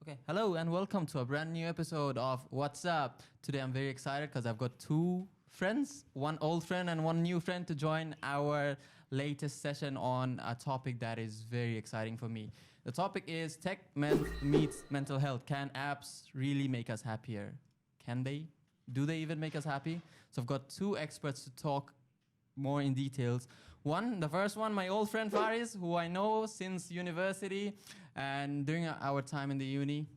Okay, hello and welcome to a brand new episode of What's Up. Today I'm very excited because I've got two friends, one old friend and one new friend to join our latest session on a topic that is very exciting for me. The topic is meets mental health. Can apps really make us happier? Can they? Do they even make us happy? So I've got two experts to talk more in details. The first one, my old friend Faris, who I know since university and during our time in the uni.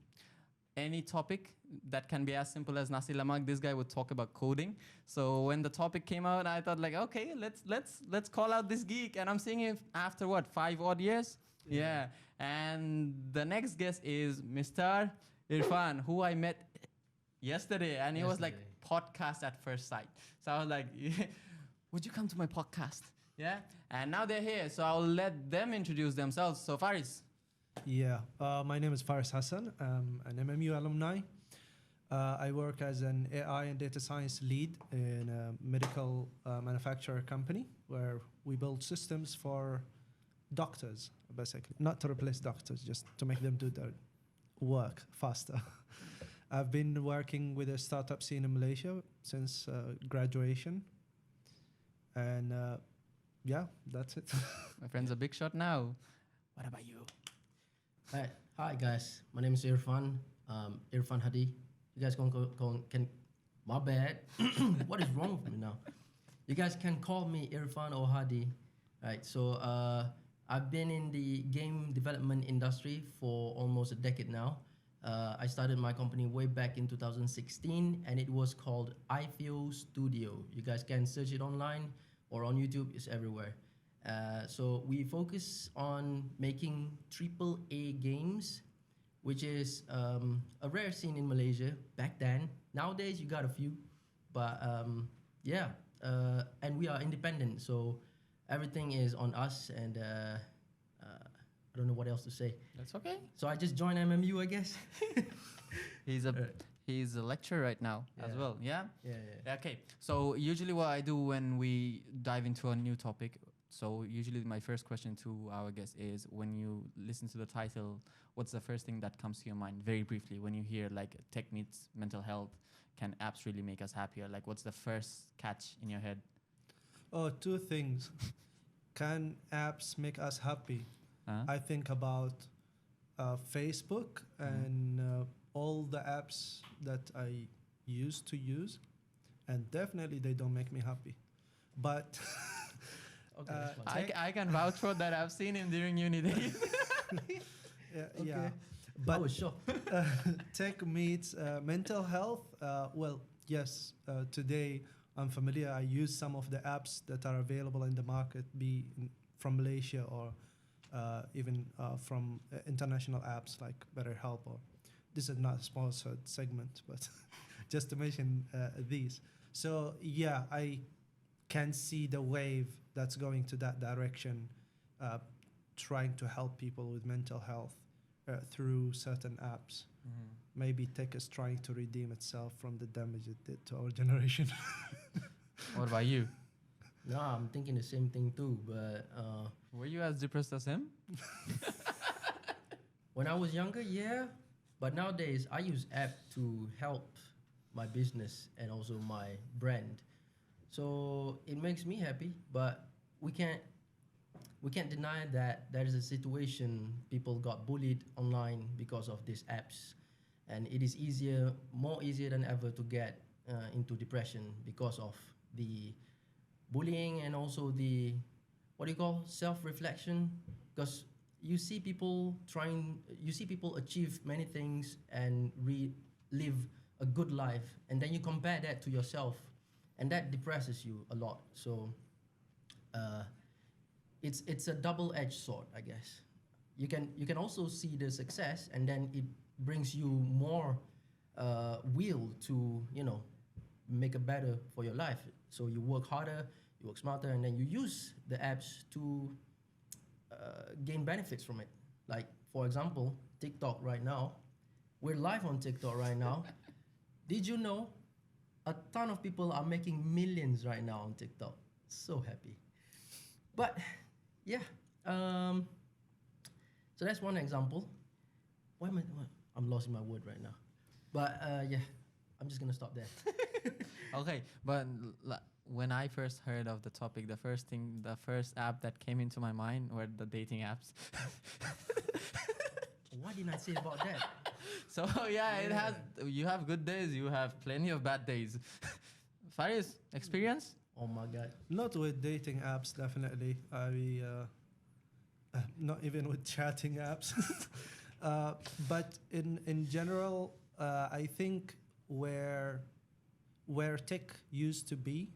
Any topic that can be as simple as nasi lemak, this guy would talk about coding. So when the topic came out, I thought like, okay, let's call out this geek. And I'm seeing him after what, 5 odd years? Yeah. And the next guest is Mr. Irfan, who I met yesterday, and he was like podcast at first sight. So I was like, would you come to my podcast? Yeah. And now they're here, so I'll let them introduce themselves. So Faris. Yeah, my name is Faris Hassan. I'm an MMU alumni. I work as an AI and data science lead in a medical manufacturer company where we build systems for doctors, basically. Not to replace doctors, just to make them do their work faster. I've been working with a startup scene in Malaysia since graduation. And yeah, that's it. My friend's a big shot now. What about you? Hi guys, my name is Irfan. Irfan Hadi. You guys can my bad. What is wrong with me now? You guys can call me Irfan or Hadi. Right. So I've been in the game development industry for almost a decade now. I started my company way back in 2016, and it was called iFeel Studio. You guys can search it online or on YouTube. It's everywhere. So we focus on making AAA games, which is a rare scene in Malaysia back then. Nowadays, you got a few, but and we are independent, so everything is on us, and I don't know what else to say. That's okay. So I just joined MMU, I guess. He's a lecturer right now as well. Yeah? Yeah. Okay. So usually what I do when we dive into a new topic, so usually my first question to our guest is, when you listen to the title, what's the first thing that comes to your mind? Very briefly, when you hear like tech meets mental health, can apps really make us happier? Like, what's the first catch in your head? Oh, two things. Can apps make us happy? I think about Facebook and all the apps that I used to use, and definitely they don't make me happy. But Okay, I can vouch for that. I've seen him during uni days. Yeah. But I was shocked. tech meets mental health. Well, yes, today I'm familiar. I use some of the apps that are available in the market, from Malaysia or even from international apps like BetterHelp. Or this is not a sponsored segment, but just to mention these. So yeah, I can see the wave that's going to that direction, trying to help people with mental health through certain apps. Mm-hmm. Maybe tech is trying to redeem itself from the damage it did to our generation. What about you? No, I'm thinking the same thing too, but Were you as depressed as him? when I was younger, yeah. But nowadays, I use app to help my business and also my brand. So it makes me happy, but we can't deny that there is a situation people got bullied online because of these apps, and it is more easier than ever to get into depression because of the bullying and also the self-reflection, because you see people achieve many things and live a good life, and then you compare that to yourself, and that depresses you a lot. So it's a double-edged sword, I guess. You can also see the success, and then it brings you more will to make it better for your life. So you work harder, you work smarter, and then you use the apps to gain benefits from it. Like, for example, TikTok right now. We're live on TikTok right now. Did you know a ton of people are making millions right now on TikTok? So happy. But yeah, so that's one example. I'm lost in my word right now. But yeah, I'm just gonna stop there. Okay, but when I first heard of the topic, the first app that came into my mind were the dating apps. What didn't I say about that? So yeah, it has. You have good days. You have plenty of bad days. Faris, experience? Oh my god. Not with dating apps, definitely. Not even with chatting apps. But in general, I think where tech used to be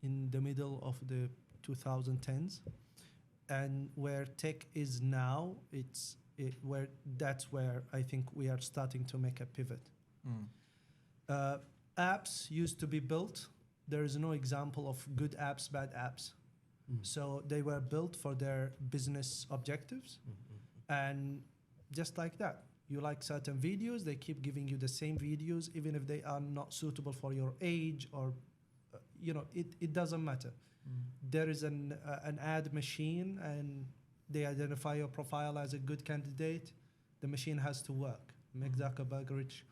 in the middle of the 2010s and where tech is now, that's where I think we are starting to make a pivot. Apps used to be built. There is no example of good apps, bad apps. So they were built for their business objectives. And just like that, you like certain videos, they keep giving you the same videos, even if they are not suitable for your age or, it doesn't matter. There is an ad machine and they identify your profile as a good candidate. The machine has to work. Make Zuckerberg rich.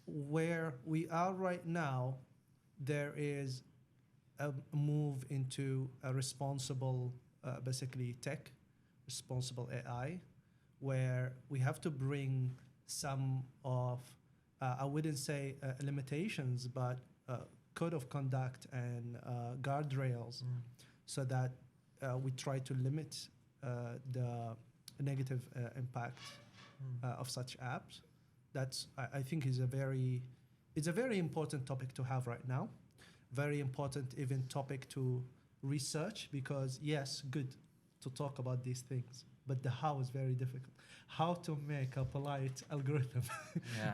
Where we are right now, there is a move into a responsible, basically tech, responsible AI, where we have to bring some of, I wouldn't say limitations, but code of conduct and guardrails so that we try to limit the negative impact of such apps. That's, I think, it's a very important topic to have right now. Very important even topic to research because, yes, good to talk about these things, but the how is very difficult. How to make a polite algorithm.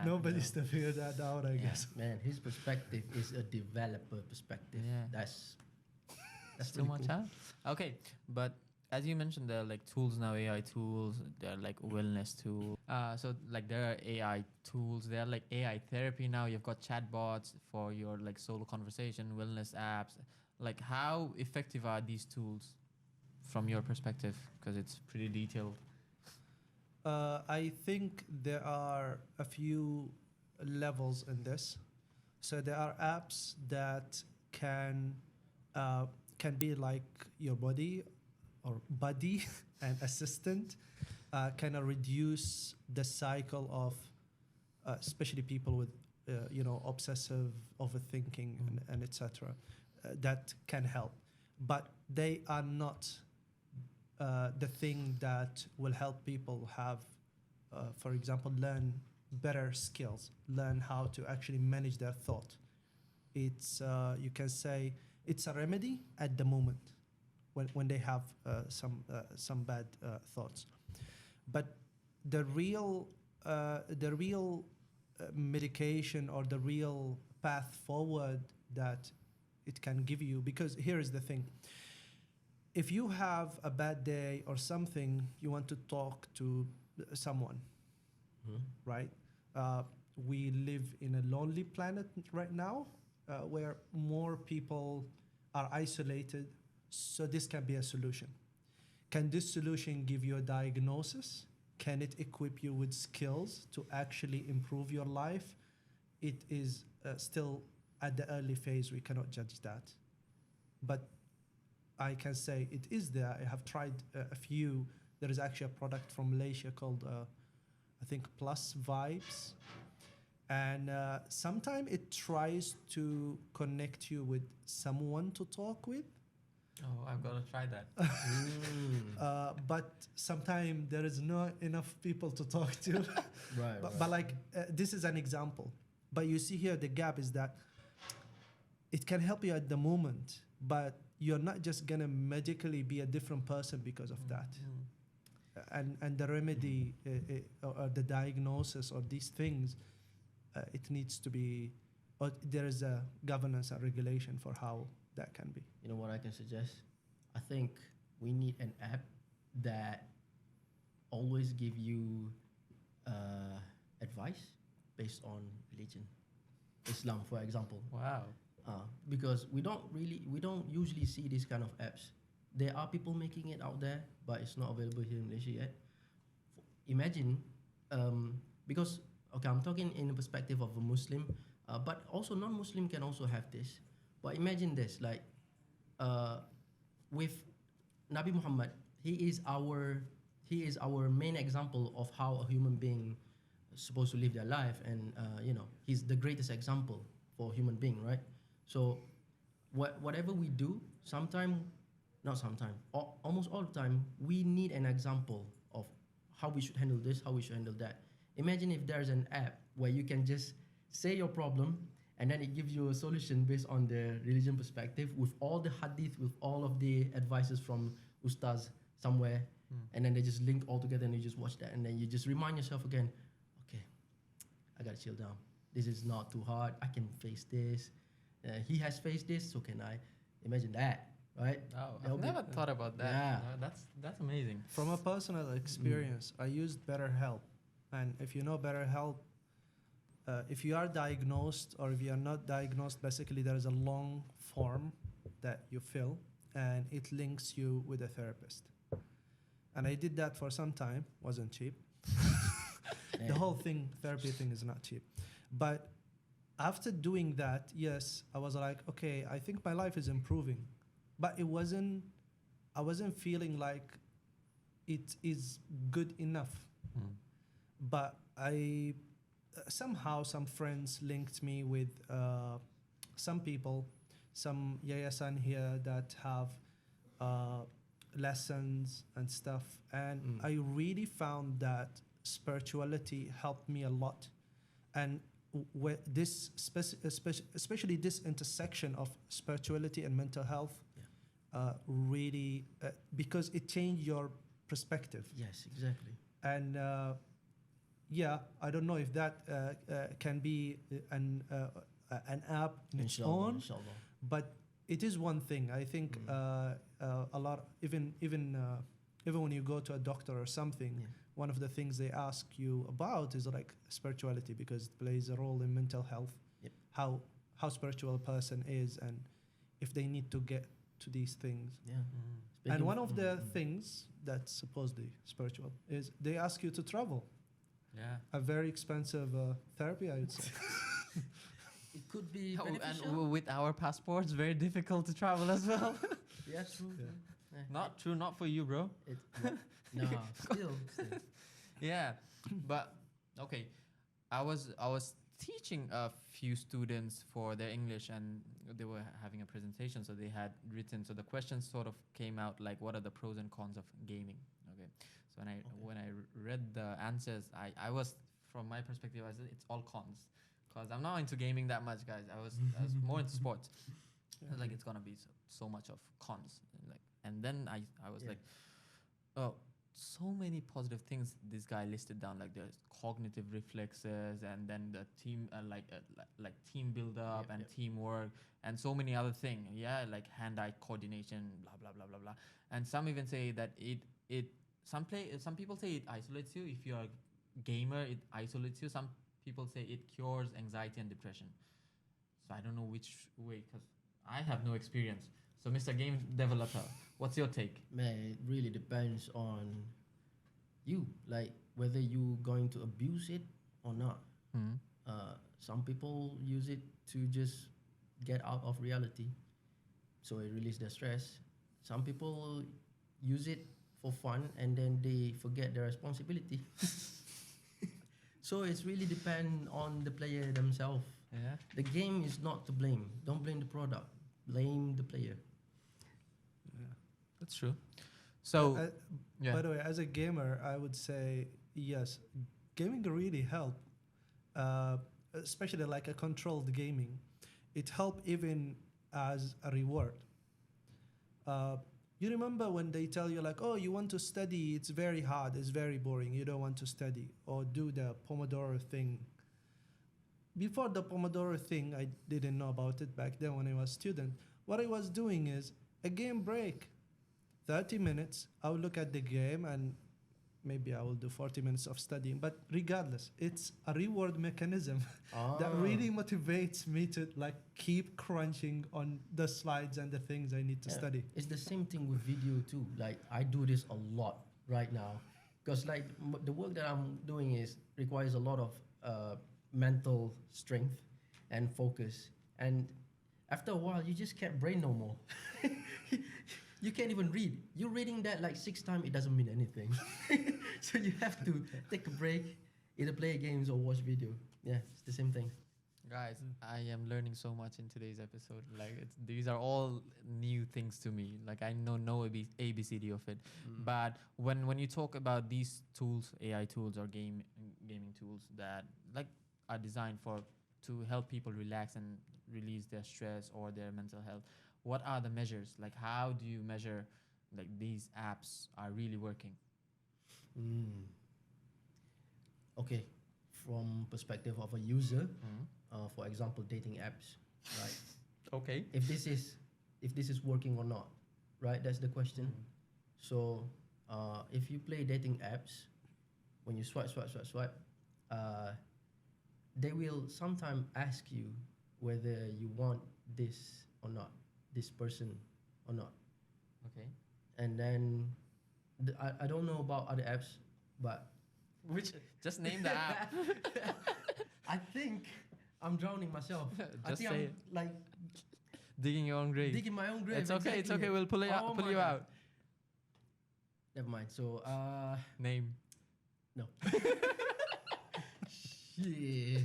Nobody's to figure that out, I guess. Man, his perspective is a developer perspective. Yeah. That's Too much, cool. huh? Okay, but as you mentioned, there are like tools now, AI tools. There are like wellness tools. So like there are AI tools. There are like AI therapy now. You've got chatbots for your like solo conversation, wellness apps. Like how effective are these tools from your perspective? Because it's pretty detailed. I think there are a few levels in this. So there are apps that can be like your body or buddy and assistant, kind of reduce the cycle of, especially people with, obsessive overthinking and etc. That can help, but they are not the thing that will help people have, for example, learn better skills, learn how to actually manage their thought. It's you can say it's a remedy at the moment when they have some bad thoughts, but the real medication or the real path forward that it can give you, because here is the thing. If you have a bad day or something, you want to talk to someone, right? We live in a lonely planet right now, where more people are isolated, so this can be a solution. Can this solution give you a diagnosis? Can it equip you with skills to actually improve your life? It is still at the early phase, we cannot judge that. But I can say it is there. I have tried a few. There is actually a product from Malaysia called, I think, Plus Vibes. And sometimes it tries to connect you with someone to talk with. Oh, I've got to try that. But sometimes there is not enough people to talk to. But like, this is an example. But you see here, the gap is that it can help you at the moment, but you're not just going to magically be a different person because of that. And the remedy or the diagnosis or these things, it needs to be, or there is a governance and regulation for how that can be. You know what I can suggest? I think we need an app that always give you advice based on religion, Islam, for example. Wow. Because we don't usually see these kind of apps. There are people making it out there, but it's not available here in Malaysia yet. Imagine because okay, I'm talking in the perspective of a Muslim, but also non-Muslim can also have this. But imagine this, like uh, with Nabi Muhammad, he is our main example of how a human being is supposed to live their life, and he's the greatest example for human being, right? So whatever we do, not sometime, almost all the time, we need an example of how we should handle this, how we should handle that. Imagine if there's an app where you can just say your problem and then it gives you a solution based on the religion perspective with all the hadith, with all of the advices from ustaz somewhere, and then they just link all together and you just watch that and then you just remind yourself again, okay, I gotta chill down. This is not too hard. I can face this. He has faced this, so can I. Imagine that, right? Oh, That'll I've be- never thought about that. Yeah. That's amazing. From a personal experience, I used BetterHelp, and if you know BetterHelp, if you are diagnosed or if you are not diagnosed, basically there is a long form that you fill, and it links you with a therapist. And I did that for some time. Wasn't cheap. The whole therapy thing is not cheap. But after doing that, yes, I was like, okay, I think my life is improving. But I wasn't feeling like it is good enough. But somehow some friends linked me with some people, some yayasan here that have lessons and stuff. And I really found that spirituality helped me a lot. And this especially this intersection of spirituality and mental health really because it changed your perspective. Yes, exactly. And I don't know if that can be an app in its own, Inshallah. but it is one thing. I think a lot, even when you go to a doctor or something, one of the things they ask you about is like spirituality, because it plays a role in mental health. Yep. How spiritual a person is, and if they need to get to these things. Yeah. And one of the things that's supposedly spiritual is they ask you to travel. Yeah. A very expensive therapy, I would say. It could be Oh, beneficial. and with our passports, very difficult to travel as well. Yeah, true. Yeah. Not true, not for you, bro. No, still. Yeah, but okay, I was teaching a few students for their English, and they were having a presentation, so they had written. So the questions sort of came out like, what are the pros and cons of gaming? Okay, so when I read the answers, I was, from my perspective, I said it's all cons, because I'm not into gaming that much, guys. I was more into sports. I was like, it's gonna be so much of cons, and then I was like, oh, so many positive things this guy listed down, like there's cognitive reflexes, and then the team like team build up and teamwork, and so many other things. Yeah, like hand-eye coordination, blah blah blah blah blah. And some even say that some people say it isolates you. If you're a gamer, it isolates you. Some people say it cures anxiety and depression. So I don't know which way, because I have no experience. So, Mr. Game Developer, what's your take? Man, it really depends on you, like whether you going to abuse it or not. Some people use it to just get out of reality, so it release their stress. Some people use it for fun and then they forget their responsibility. So it's really depend on the player themselves. Yeah. The game is not to blame. Don't blame the product. Blame the player. That's true. So, By the way, as a gamer, I would say yes, gaming really help, especially like a controlled gaming. It helped even as a reward. You remember when they tell you like, oh, you want to study, it's very hard, it's very boring, you don't want to study, or do the Pomodoro thing. Before the Pomodoro thing, I didn't know about it back then when I was a student. What I was doing is a game break. 30 minutes, I will look at the game and maybe I will do 40 minutes of studying. But regardless, it's a reward mechanism that really motivates me to like keep crunching on the slides and the things I need to study. It's the same thing with video too. Like I do this a lot right now, because like the work that I'm doing is requires a lot of mental strength and focus. And after a while, you just can't brain no more. You can't even read. You're reading that like 6 times, it doesn't mean anything. So you have to take a break, either play games or watch video. Yeah, it's the same thing. Guys, I am learning so much in today's episode. Like, these are all new things to me. Like, I know no ABCD of it. But when you talk about these tools, AI tools or gaming tools that like are designed to help people relax and release their stress or their mental health, what are the measures? Like, how do you measure like these apps are really working? Okay, from perspective of a user, for example, dating apps, right? Okay. If this is working or not, right? That's the question. So, if you play dating apps, when you swipe, they will sometimes ask you whether you want this or not, this person or not. Okay. And then I don't know about other apps, but Which just name the app. I think I'm drowning myself. I Just think say I'm it. like Digging your own grave. digging my own grave. It's okay. It's exactly. okay. We'll pull you Oh out. Pull my you God. out. Never mind. So Name. no. Yeah.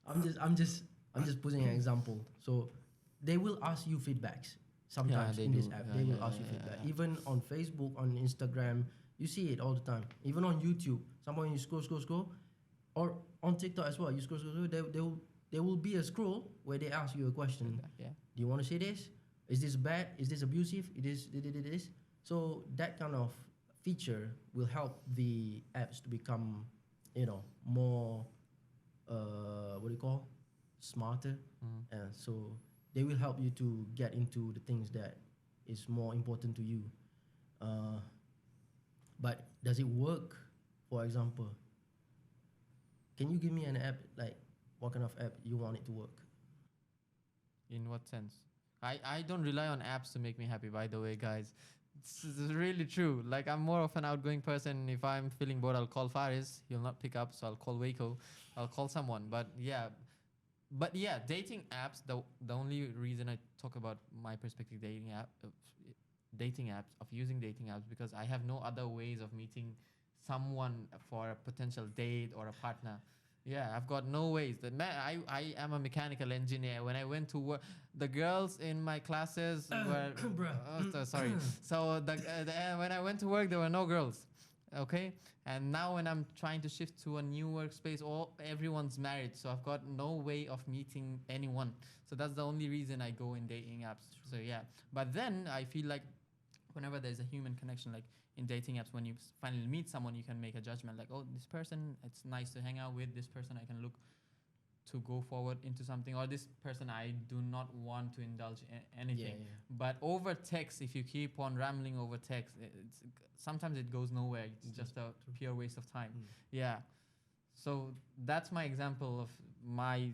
I'm just putting an example. So they will ask you feedbacks sometimes they in this do. app. Yeah, They will yeah, ask you yeah, feedback. yeah. Even on Facebook, on Instagram, you see it all the time. Even on YouTube, someone you scroll, or on TikTok as well. You scroll. There will be a scroll where they ask you a question. Feedback, yeah. Do you want to say this? Is this bad? Is this abusive? It is. So that kind of feature will help the apps to become, more, what do you call, smarter. And so they will help you to get into the things that is more important to you. But does it work? For example, can you give me an app, like what kind of app you want it to work? In what sense? I don't rely on apps to make me happy, by the way, guys. It's really true. Like, I'm more of an outgoing person. If I'm feeling bored, I'll call Faris. He'll not pick up, so I'll call Waco. I'll call someone. But yeah, dating apps. The only reason I talk about my perspective dating apps of using dating apps, because I have no other ways of meeting someone for a potential date or a partner. Yeah, I've got no ways. I am a mechanical engineer. When I went to work, the girls in my classes were. Sorry. So when I went to work, there were no girls. Okay, and now when I'm trying to shift to a new workspace, everyone's married, so I've got no way of meeting anyone. So that's the only reason I go in dating apps. So yeah, but then I feel like whenever there's a human connection, like in dating apps, when you finally meet someone, you can make a judgment like, oh, this person, it's nice to hang out with. This person I can look to go forward into something, or this person I do not want to indulge in anything. Yeah. But over text, if you keep on rambling over text, sometimes it goes nowhere. It's just a pure waste of time. Yeah. So that's my example of my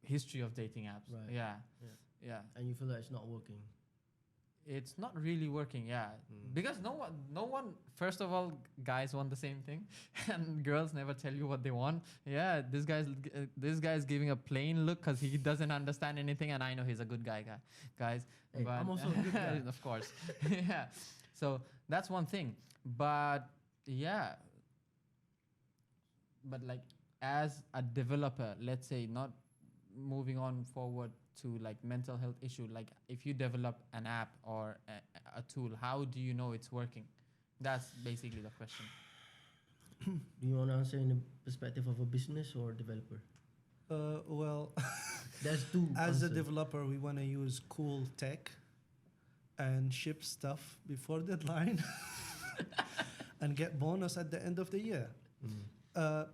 history of dating apps. Right. Yeah. And you feel like it's not working. It's not really working, because no one. First of all, guys want the same thing, and girls never tell you what they want. Yeah, this guy's giving a plain look because he doesn't understand anything, and I know he's a good guys. Hey, But I'm also a good guy. of course, yeah. So that's one thing, but yeah. But like as a developer, let's say, not moving on forward to like mental health issue, like if you develop an app or a tool, how do you know it's working? That's basically the question. Do you want to answer in the perspective of a business or developer? Well, There's two. as a answers. developer, we want to use cool tech and ship stuff before deadline and get bonus at the end of the year.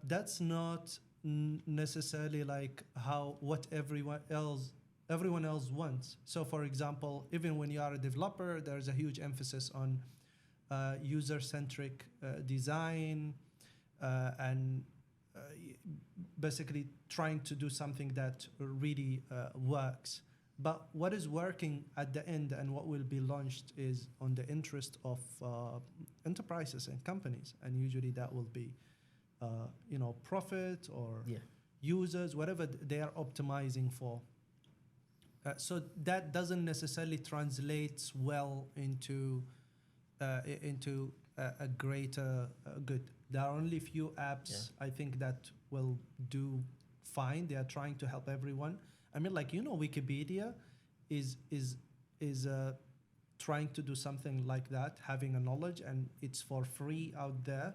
That's not necessarily like what everyone else wants. So, for example, even when you are a developer, there's a huge emphasis on user-centric design and basically trying to do something that really works. But what is working at the end and what will be launched is on the interest of enterprises and companies, and usually that will be profit or Yeah. users, whatever they are optimizing for. So that doesn't necessarily translate well into a greater good. There are only few apps I think that will do fine. They are trying to help everyone. I mean, like, Wikipedia is trying to do something like that, having a knowledge, and it's for free out there.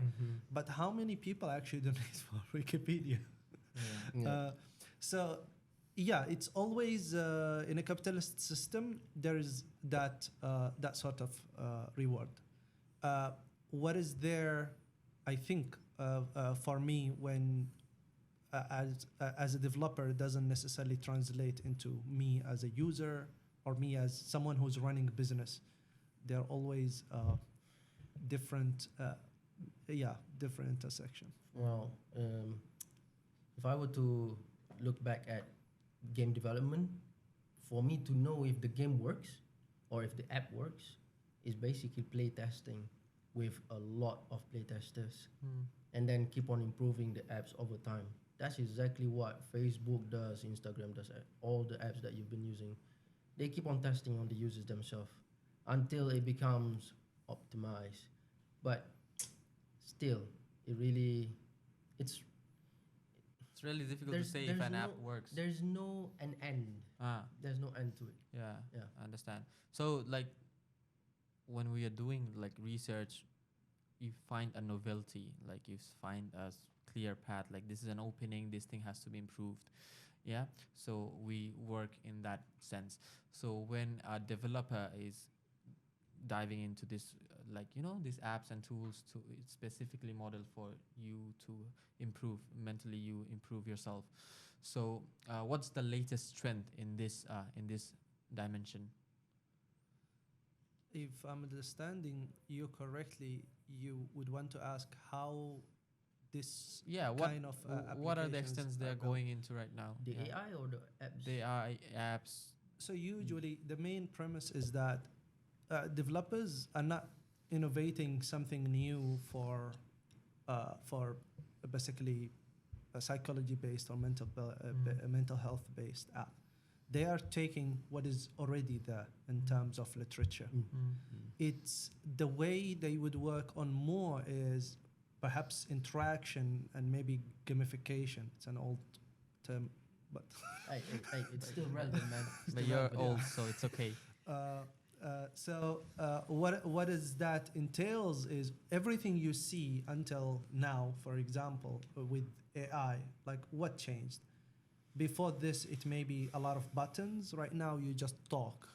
But how many people actually donate for Wikipedia? Yeah. So, yeah, it's always in a capitalist system. There is that sort of reward. What is there? I think for me, when as a developer, it doesn't necessarily translate into me as a user or me as someone who's running a business. There are always different, different intersection. Well, if I were to look back at game development, for me to know if the game works or if the app works is basically play testing with a lot of play testers and then keep on improving the apps over time. That's exactly what Facebook does, Instagram does, all the apps that you've been using. They keep on testing on the users themselves until it becomes optimized. But still, it's It's really difficult to there's say if there's an app no works. there's no an end. There's no end to it. Yeah, Yeah. I understand. So, like, when we are doing like research, you find a novelty, like you find a clear path, like this is an opening, this thing has to be improved. Yeah. So we work in that sense. So when a developer is diving into this, these apps and tools to it's specifically modeled for you to improve mentally, you improve yourself. So what's the latest trend in this dimension? If I'm understanding you correctly, you would want to ask how this What kind of what are the applications extents they're built. going into right now? The AI or the apps? The AI apps. So usually the main premise is that developers are not innovating something new for basically a psychology-based or mental health-based app. They are taking what is already there in terms of literature. It's the way they would work on more is perhaps interaction and maybe gamification. It's an old term, but Hey, it's still relevant, man. But Still you're relevant. old, so it's okay. What is that entails is everything you see until now, for example, with AI, like what changed? Before this, it may be a lot of buttons. Right now, you just talk.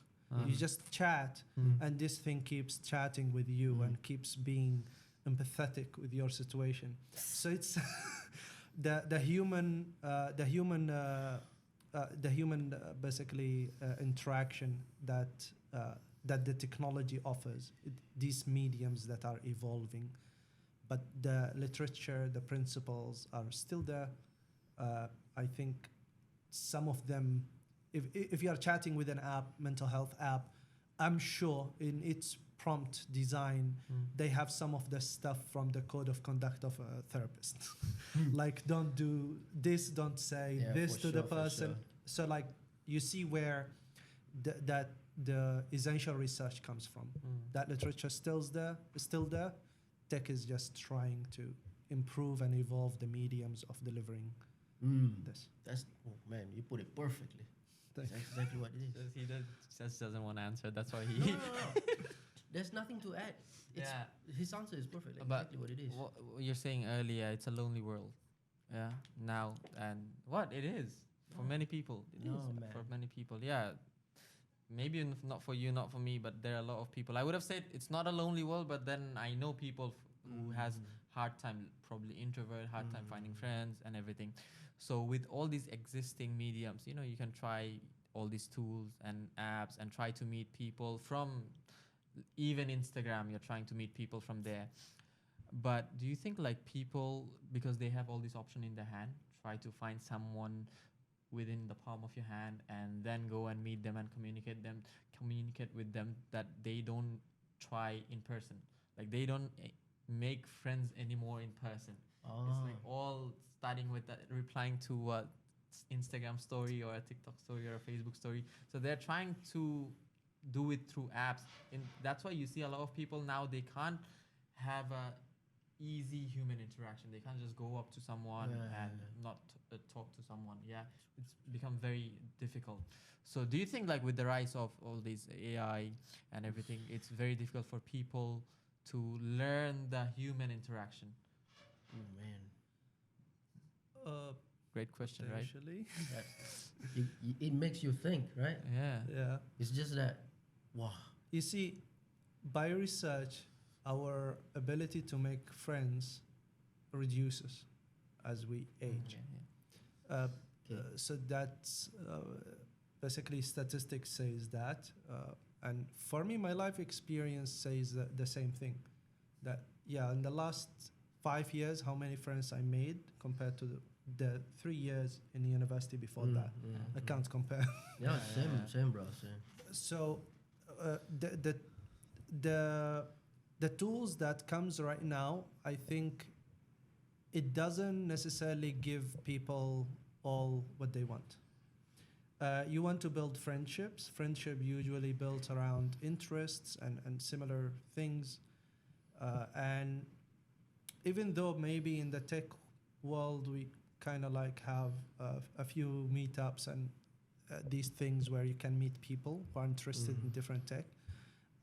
You just chat, and this thing keeps chatting with you and keeps being empathetic with your situation. So it's the human basically interaction that the technology offers. These mediums that are evolving, but the literature, the principles are still there. I think some of them, if you are chatting with an app, mental health app, I'm sure in its prompt design, they have some of the stuff from the code of conduct of a therapist. Like, don't do this, don't say this to the person. Sure. So, like, you see where the essential research comes from. That literature is still there. Tech is just trying to improve and evolve the mediums of delivering this. Man, you put it perfectly. That's exactly what it is. He just doesn't want to answer. That's why No, he. no. There's nothing to add. His answer is perfect. Exactly what it is. What you're saying earlier, it's a lonely world. Yeah. Now and what it is for many people. It is man. for many people. Yeah. Maybe not for you, not for me, but there are a lot of people. I would have said it's not a lonely world, but then I know people who has hard time, probably introvert, hard time finding friends and everything. So with all these existing mediums, you can try all these tools and apps and try to meet people from even Instagram. You're trying to meet people from there. But do you think like people, because they have all this option in their hand, try to find someone within the palm of your hand and then go and meet them and communicate with them, that they don't try in person, like they don't make friends anymore in person, It's like Oh. all starting with that, replying to Instagram story or a TikTok story or a Facebook story. So they're trying to do it through apps. And that's why you see a lot of people now, they can't have a easy human interaction. They can't just go up to someone and not talk to someone. Yeah, it's become very difficult. So do you think like with the rise of all these AI and everything, it's very difficult for people to learn the human interaction? Oh man. Uh, Great question, right? Potentially. It makes you think, right? Yeah. Yeah. It's just that, wow. You see, by research, our ability to make friends reduces as we age. Yeah. So that's basically statistics says that, and for me, my life experience says the same thing. That yeah, in the last 5 years, how many friends I made compared to the 3 years in university before that, I can't compare. Yeah, Yeah, same, bro, same. So the tools that comes right now, I think it doesn't necessarily give people all what they want. You want to build friendships. Friendship usually built around interests and similar things. And even though maybe in the tech world we kind of like have a few meetups and these things where you can meet people who are interested in different tech.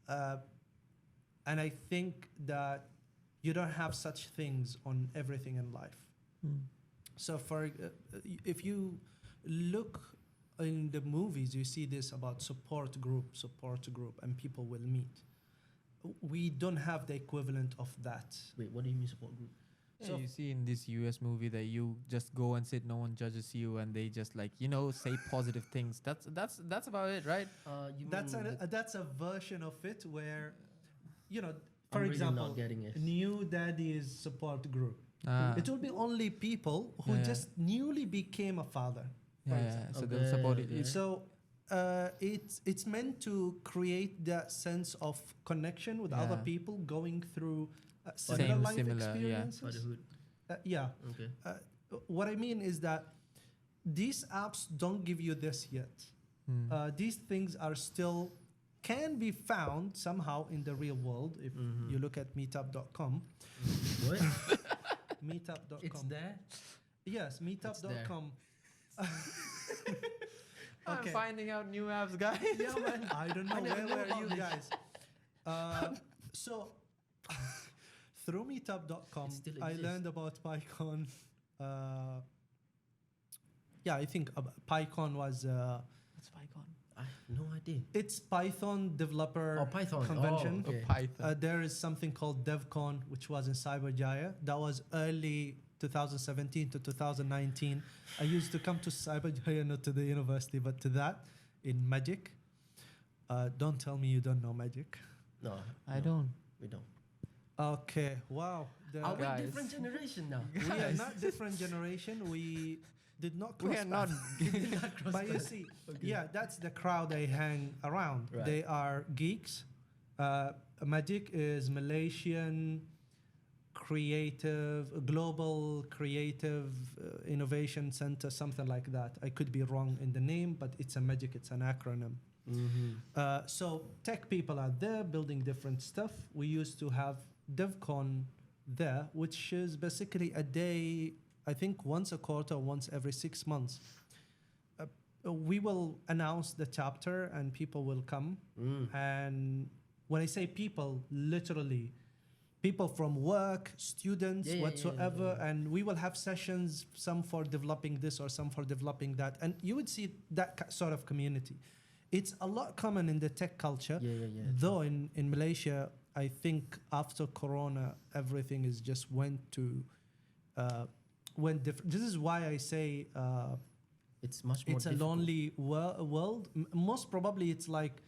And I think that you don't have such things on everything in life. So if you look in the movies, you see this about support group, and people will meet. We don't have the equivalent of that. Wait, what do you mean support group? Yeah, So- you see in this US movie that you just go and sit, no one judges you, and they just like say positive things. That's about it, right? That's a version of it where, I'm for really example, not getting it. new daddy's support group. Ah. It will be only people who Yeah. just newly became a father. for Yeah, example. so they'll support it. Okay. It's, So it's meant to create that sense of connection with other Yeah. people going through similar life similar, yeah. experiences. Fatherhood. Yeah. Okay. What I mean is that these apps don't give you this yet. These things are still can be found somehow in the real world if you look at meetup.com. What? Meetup.com. It's there? Yes, meetup.com. I'm Okay. finding out new apps, guys. Yeah, man. I don't know I never where knew were about you this. guys. So through meetup.com, It still I exists. learned about PyCon. I think PyCon was What's PyCon? I have no idea. it's Python developer Oh, Python. convention. Oh, okay. Python. There is something called DevCon, which was in Cyberjaya. That was early 2017 to 2019. I used to come to Cyberjaya, not to the university, but to that in Magic. Don't tell me you don't know Magic. No, I don't. we don't. Okay, wow. Are we Guys. different generation now? We are not different generation. We did not cross We are not. paths. But you see, yeah, that's the crowd I hang around. Right. They are geeks. Magic is Malaysian global creative innovation center, something like that. I could be wrong in the name, but it's a Magic. It's an acronym. So tech people are there building different stuff. We used to have DevCon there, which is basically a day, I think once a quarter, once every 6 months. We will announce the chapter and people will come. And when I say people, literally people from work, students, Yeah. whatsoever, and we will have sessions, some for developing this or some for developing that. And you would see that sort of community. It's a lot common in the tech culture. Yeah. Though in Malaysia, I think after Corona, everything is just went different. This is why I say It's much more it's a difficult. lonely world. Most probably, it's like,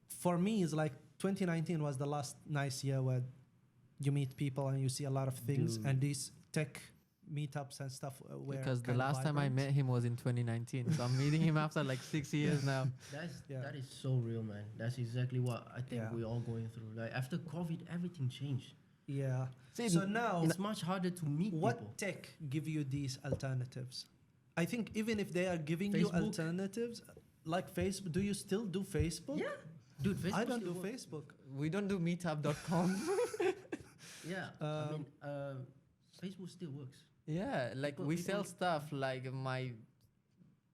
for me, it's like 2019 was the last nice year where you meet people and you see a lot of things. Dude. And these tech meetups and stuff were Because the kind of last time I vibrant. met him was in 2019. So I'm meeting him after like 6 years now. Yeah. That is so real, man. That's exactly what I think Yeah. we're all going through. Like after COVID, everything changed. Yeah. See, So now, it's much harder to meet what people. tech give you these alternatives? I think even if they are giving you Facebook. alternatives, like Facebook, do you still do Facebook? Yeah, dude, Facebook I don't still do works. Facebook. We don't do meetup.com. Yeah, I mean, Facebook still works. Yeah, like People- we sell people- stuff like my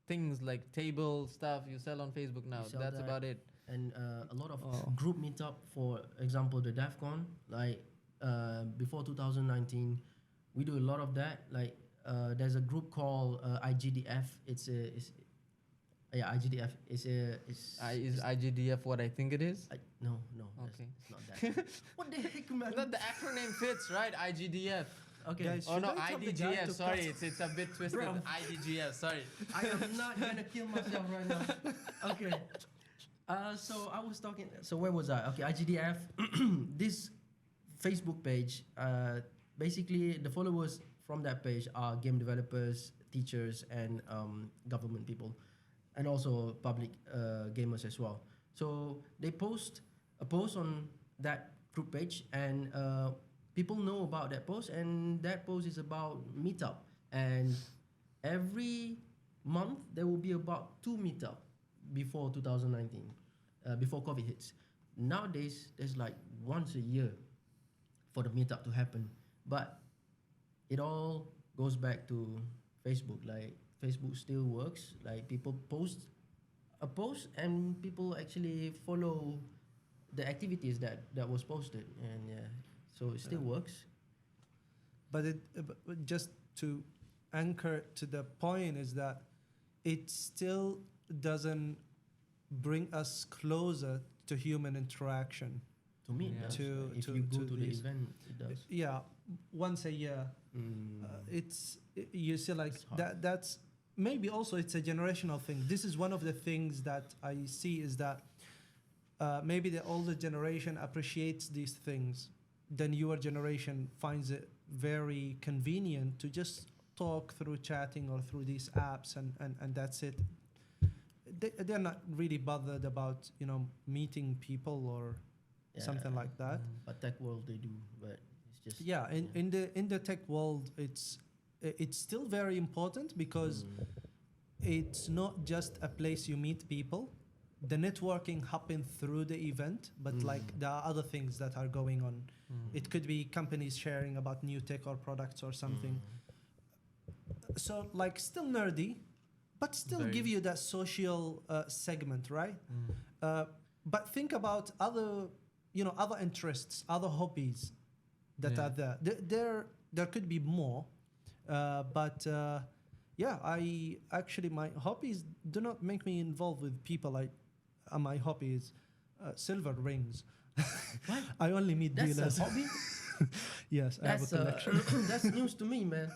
things like table stuff you sell on Facebook now. sell That's that. about it. And a lot of Oh. group meetup, for example, the DEFCON, like before 2019, we do a lot of that. Like there's a group called IGDF. IGDF is Is IGDF what I think it is? no, Okay. it's not that. What the heck, man? Not the acronym fits, right? IGDF. Okay, Guys, Oh should no, I tell the guy IDGF. to Sorry, cut? it's a bit twisted. Bro. IDGF. Sorry. I am not gonna kill myself right now. Okay. So I was talking. So where was I? Okay, IGDF. This Facebook page. Basically, the followers from that page are game developers, teachers, and government people, and also public gamers as well. So they post a post on that group page, and people know about that post, and that post is about meetup. And every month there will be about 2 meetup before 2019, before COVID hits. Nowadays, there's like once a year for the meetup to happen, but it all goes back to Facebook. Like Facebook still works. Like people post a post, and people actually follow the activities that was posted, and yeah, so it still works. But but just to anchor to the point is that it still doesn't bring us closer to human interaction. To me, it Yeah. does. To- If to- you go to to the these- event, it does. Yeah, once a year. Mm. You see, like It's hard. that's maybe also it's a generational thing. This is one of the things that I see is that maybe the older generation appreciates these things, the newer generation finds it very convenient to just talk through chatting or through these apps, and that's it. They're not really bothered about meeting people or something like that. But tech world they do, but it's just Yeah, in the tech world, it's still very important because it's not just a place you meet people. The networking happens through the event, but like there are other things that are going on. It could be companies sharing about new tech or products or something. So like still nerdy, but still Very. give you that social segment, right? But think about other interests, other hobbies that Yeah. are there. There could be more, but yeah, my hobbies do not make me involved with people. My hobby is silver rings. What? I only meet That's dealers. a hobby. Yes, I have a collection. That's news to me, man.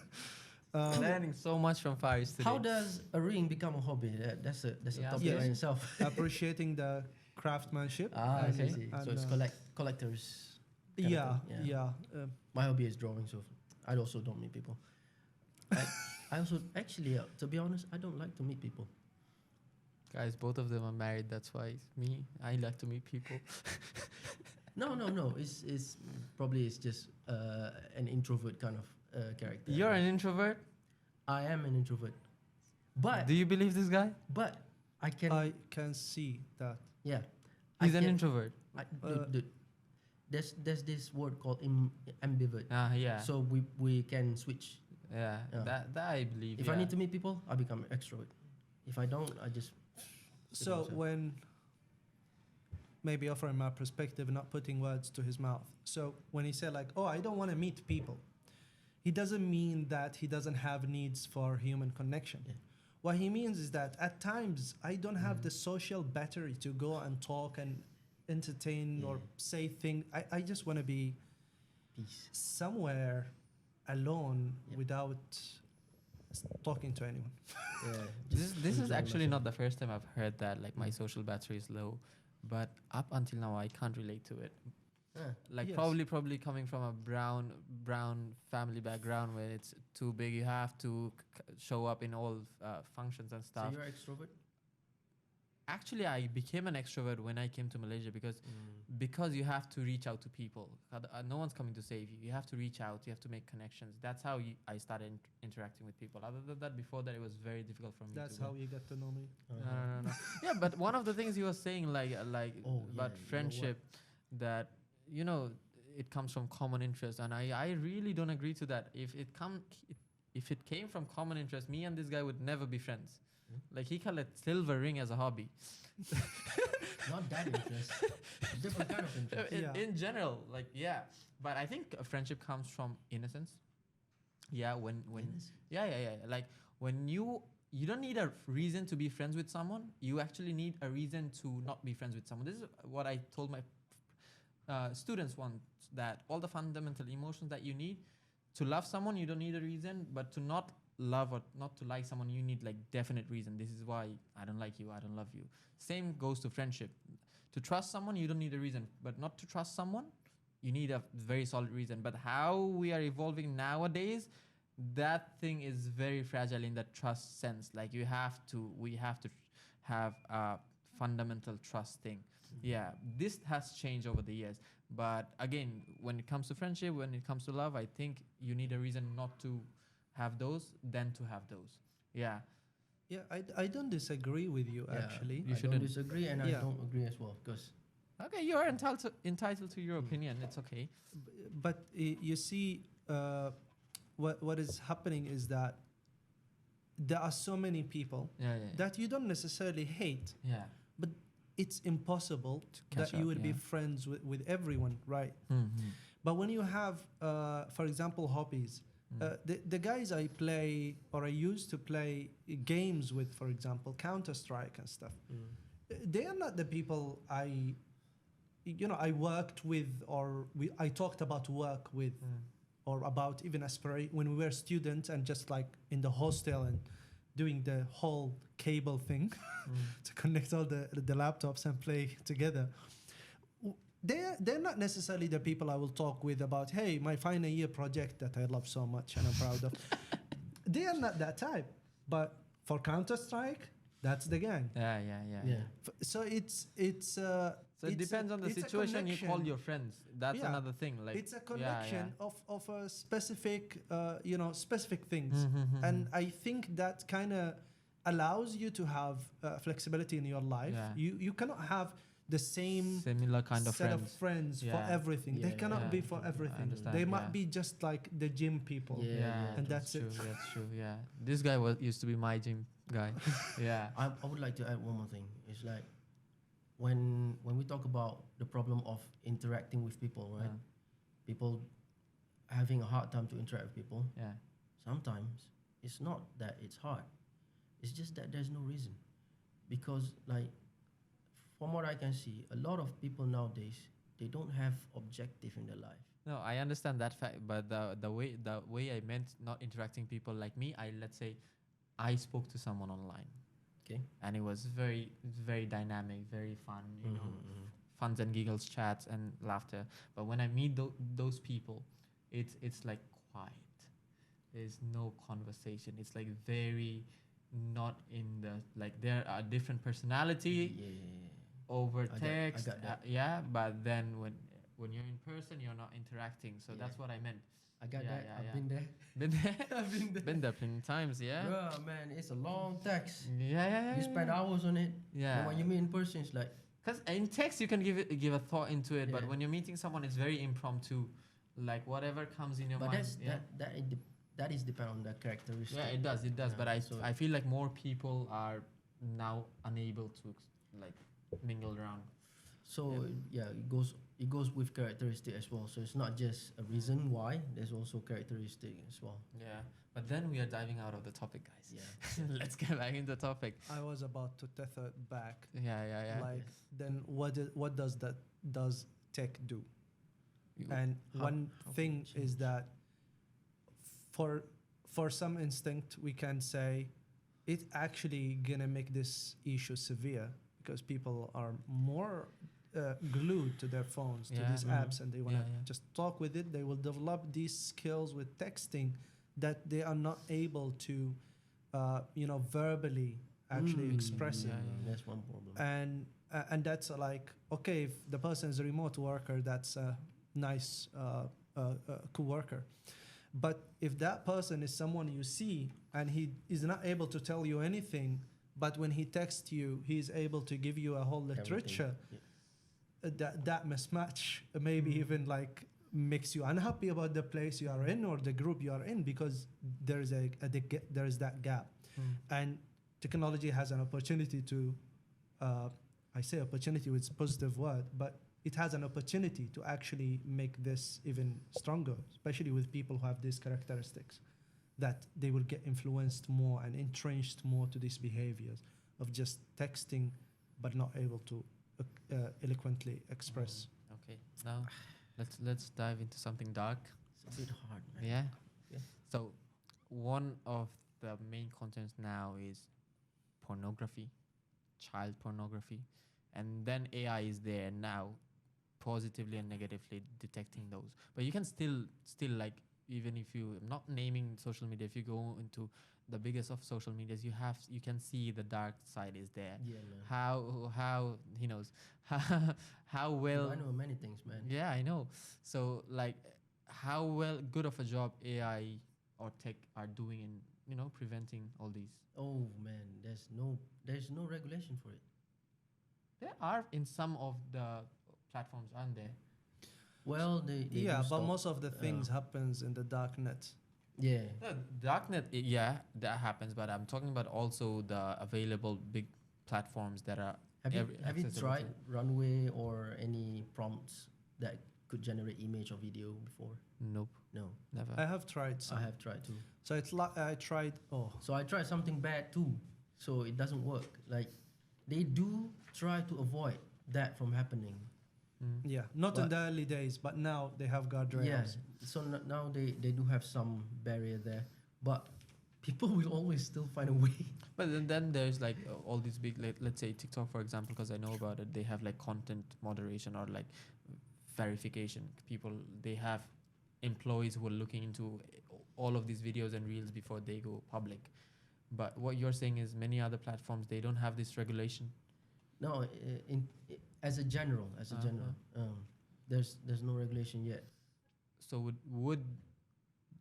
Learning so much from Faris today. How does a ring become a hobby? That's a Yeah, topic yes. in itself. Appreciating the craftsmanship. I Okay. see. So And, it's collectors. kind of Yeah, thing, yeah. My hobby is drawing, so I also don't meet people. I also actually, to be honest, I don't like to meet people. Guys, both of them are married. That's why me. I like to meet people. No. It's probably it's just an introvert kind of character. You're an introvert. I am an introvert, but Do you believe this guy? I can. I can see that. Yeah. He's I an can- introvert. Dude, there's this word called ambivert. Yeah. So we can switch. yeah. Yeah. That I believe. If I need to meet people, I become an extrovert. If I don't, I just. So myself. when maybe offering my perspective, not putting words to his mouth. So when he said like, "Oh, I don't want to meet people," he doesn't mean that he doesn't have needs for human connection. Yeah. What he means is that at times I don't have the social battery to go and talk and entertain or say things. I just want to be Peace. somewhere alone Yep. without talking to anyone. Yeah. This is enjoy actually myself. not the first time I've heard that. Like my social battery is low, but up until now I can't relate to it. Yeah. Like Yes. probably coming from a brown family background where it's too big, you have to show up in all functions and So stuff. you're extrovert? actually I became an extrovert when I came to Malaysia because you have to reach out to people. No one's coming to save you. You have to reach out. You have to make connections. That's how I started interacting with people. Other than that, before that, it was very difficult for me. That's to how you got to know me. No. Yeah, but one of the things he was saying, like Oh, yeah, about you know friendship, that it comes from common interest, and I really don't agree to that. If it came from common interest, me and this guy would never be friends. Like, he called it silver ring as a hobby. Not that interest. Different kind of interest. In general, like, yeah. But I think a friendship comes from innocence. Yeah, when Innocence? yeah. Like, when you don't need a reason to be friends with someone. You actually need a reason to not be friends with someone. This is what I told my students once, that all the fundamental emotions that you need to love someone, you don't need a reason, but to not love or not to like someone, you need like definite reason. This is why I don't like you, I don't love you. Same goes to friendship. To trust someone, you don't need a reason, but not to trust someone, you need a very solid reason. But how we are evolving nowadays, that thing is very fragile in that trust sense. Like, we have to have a fundamental trust thing. Yeah, this has changed over the years. But again, when it comes to friendship, when it comes to love, I think you need a reason not to have those than to have those. Yeah. Yeah, I don't disagree with you, actually. You I shouldn't. don't disagree, and I don't agree as well, because Okay, you are entitled to your opinion. It's okay. But you see, what is happening is that there are so many people Yeah. that you don't necessarily hate, Yeah. but it's impossible catch that you up, will be yeah. friends with everyone, right? Mm-hmm. But when you have, for example, hobbies, the guys I play or I used to play games with, for example, Counter-Strike and stuff, they are not the people I worked with, or I talked about work with, or about even aspirate when we were students and just like in the hostel and doing the whole cable thing to connect all the laptops and play together. They're not necessarily the people I will talk with about, hey, my final year project that I love so much and I'm proud of. They are not that type. But for Counter-Strike, that's the gang. Yeah. So it's So it depends on the situation you call your friends. That's Yeah. another thing. Like, it's a connection of a specific specific things. Mm-hmm. And I think that kind of allows you to have flexibility in your life. Yeah. You cannot have the same Similar kind of set friends. of friends for Yeah. everything. They Yeah, cannot yeah. be for I everything. understand, They might yeah. be just like the gym people. Yeah. And that's it. True, that's true. Yeah. This guy used to be my gym guy. Yeah. I would like to add one more thing. It's like when we talk about the problem of interacting with people, right? People having a hard time to interact with people. Yeah. Sometimes it's not that it's hard. It's just that there's no reason. Because like from what I can see, a lot of people nowadays, they don't have objective in their life. No, I understand that fact, but the way I meant not interacting people like me, let's say I spoke to someone online. Okay. And it was very dynamic, very fun, you know, funs and giggles, chats and laughter. But when I meet those people, it's like quiet. There's no conversation. It's like very not in the, like, there are different personality over I text. got that. Yeah, but then when you're in person, you're not interacting. So Yeah. that's what I meant. I got Yeah, that. yeah, I've yeah. been there. Been there? I've been there. Been there plenty times, yeah? Bruh, man, it's a long text. Yeah. You spend hours on it. Yeah. And when you meet in person, it's like, Because in text you can give a thought into it, but Yeah. when you're meeting someone, it's very impromptu. Like whatever comes in your but mind. that is depend on the characteristic. Yeah, it does. Yeah, But so- I feel like more people are now unable to like mingle around. So it goes with characteristic as well. So it's not just a reason why. There's also characteristic as well. Yeah. But then we are diving out of the topic, guys. Yeah. Let's get back into the topic. I was about to tether it back. Yeah. Like, then what does tech do? You- And How- one how thing can it is change? that for some instinct we can say it's actually gonna make this issue severe because people are more glued to their phones, to Yeah. these apps, and they want to Yeah. just talk with it. They will develop these skills with texting that they are not able to verbally actually express it. That's one problem. And that's like, okay, if the person is a remote worker, that's a nice co-worker. But if that person is someone you see and he is not able to tell you anything, but when he texts you, he's able to give you a whole literature, that mismatch maybe even like makes you unhappy about the place you are in or the group you are in, because there is there is that gap. And technology has an opportunity to I say opportunity with positive word, but it has an opportunity to actually make this even stronger, especially with people who have these characteristics, that they will get influenced more and entrenched more to these behaviors of just texting but not able to eloquently express. Okay, now let's dive into something dark. It's a bit hard, man. Yeah. Yeah. So one of the main contents now is pornography, child pornography, and then AI is there now, positively and negatively detecting those. But you can still like, even if you, I'm not naming social media, if you go into the biggest of social medias, you can see the dark side is there. Yeah, man. How he knows how well. I know many things, man. Yeah, I know. So like, how well good of a job AI or tech are doing in preventing all these. Oh man, there's no regulation for it. There are in some of the platforms, aren't there? Well, they Yeah, do but stop. most of the things happens in the dark net. Yeah. The darknet, yeah, that happens. But I'm talking about also the available big platforms that are. Have you accessible tried to- Runway or any prompts that could generate image or video before? Nope, No, never. I have tried some. I have tried too. So it's like I tried. Oh, So I tried something bad too. So it doesn't work. Like they do try to avoid that from happening. yeah, not in But- the early days, but now they have guardrails. Yes. So now they do have some barrier there, but people will always still find a way. But then there's like all these big, let's say TikTok, for example, because I know about it. They have like content moderation or like verification. People, they have employees who are looking into all of these videos and reels before they go public. But what you're saying is many other platforms, they don't have this regulation. No, as a general, there's no regulation yet. So would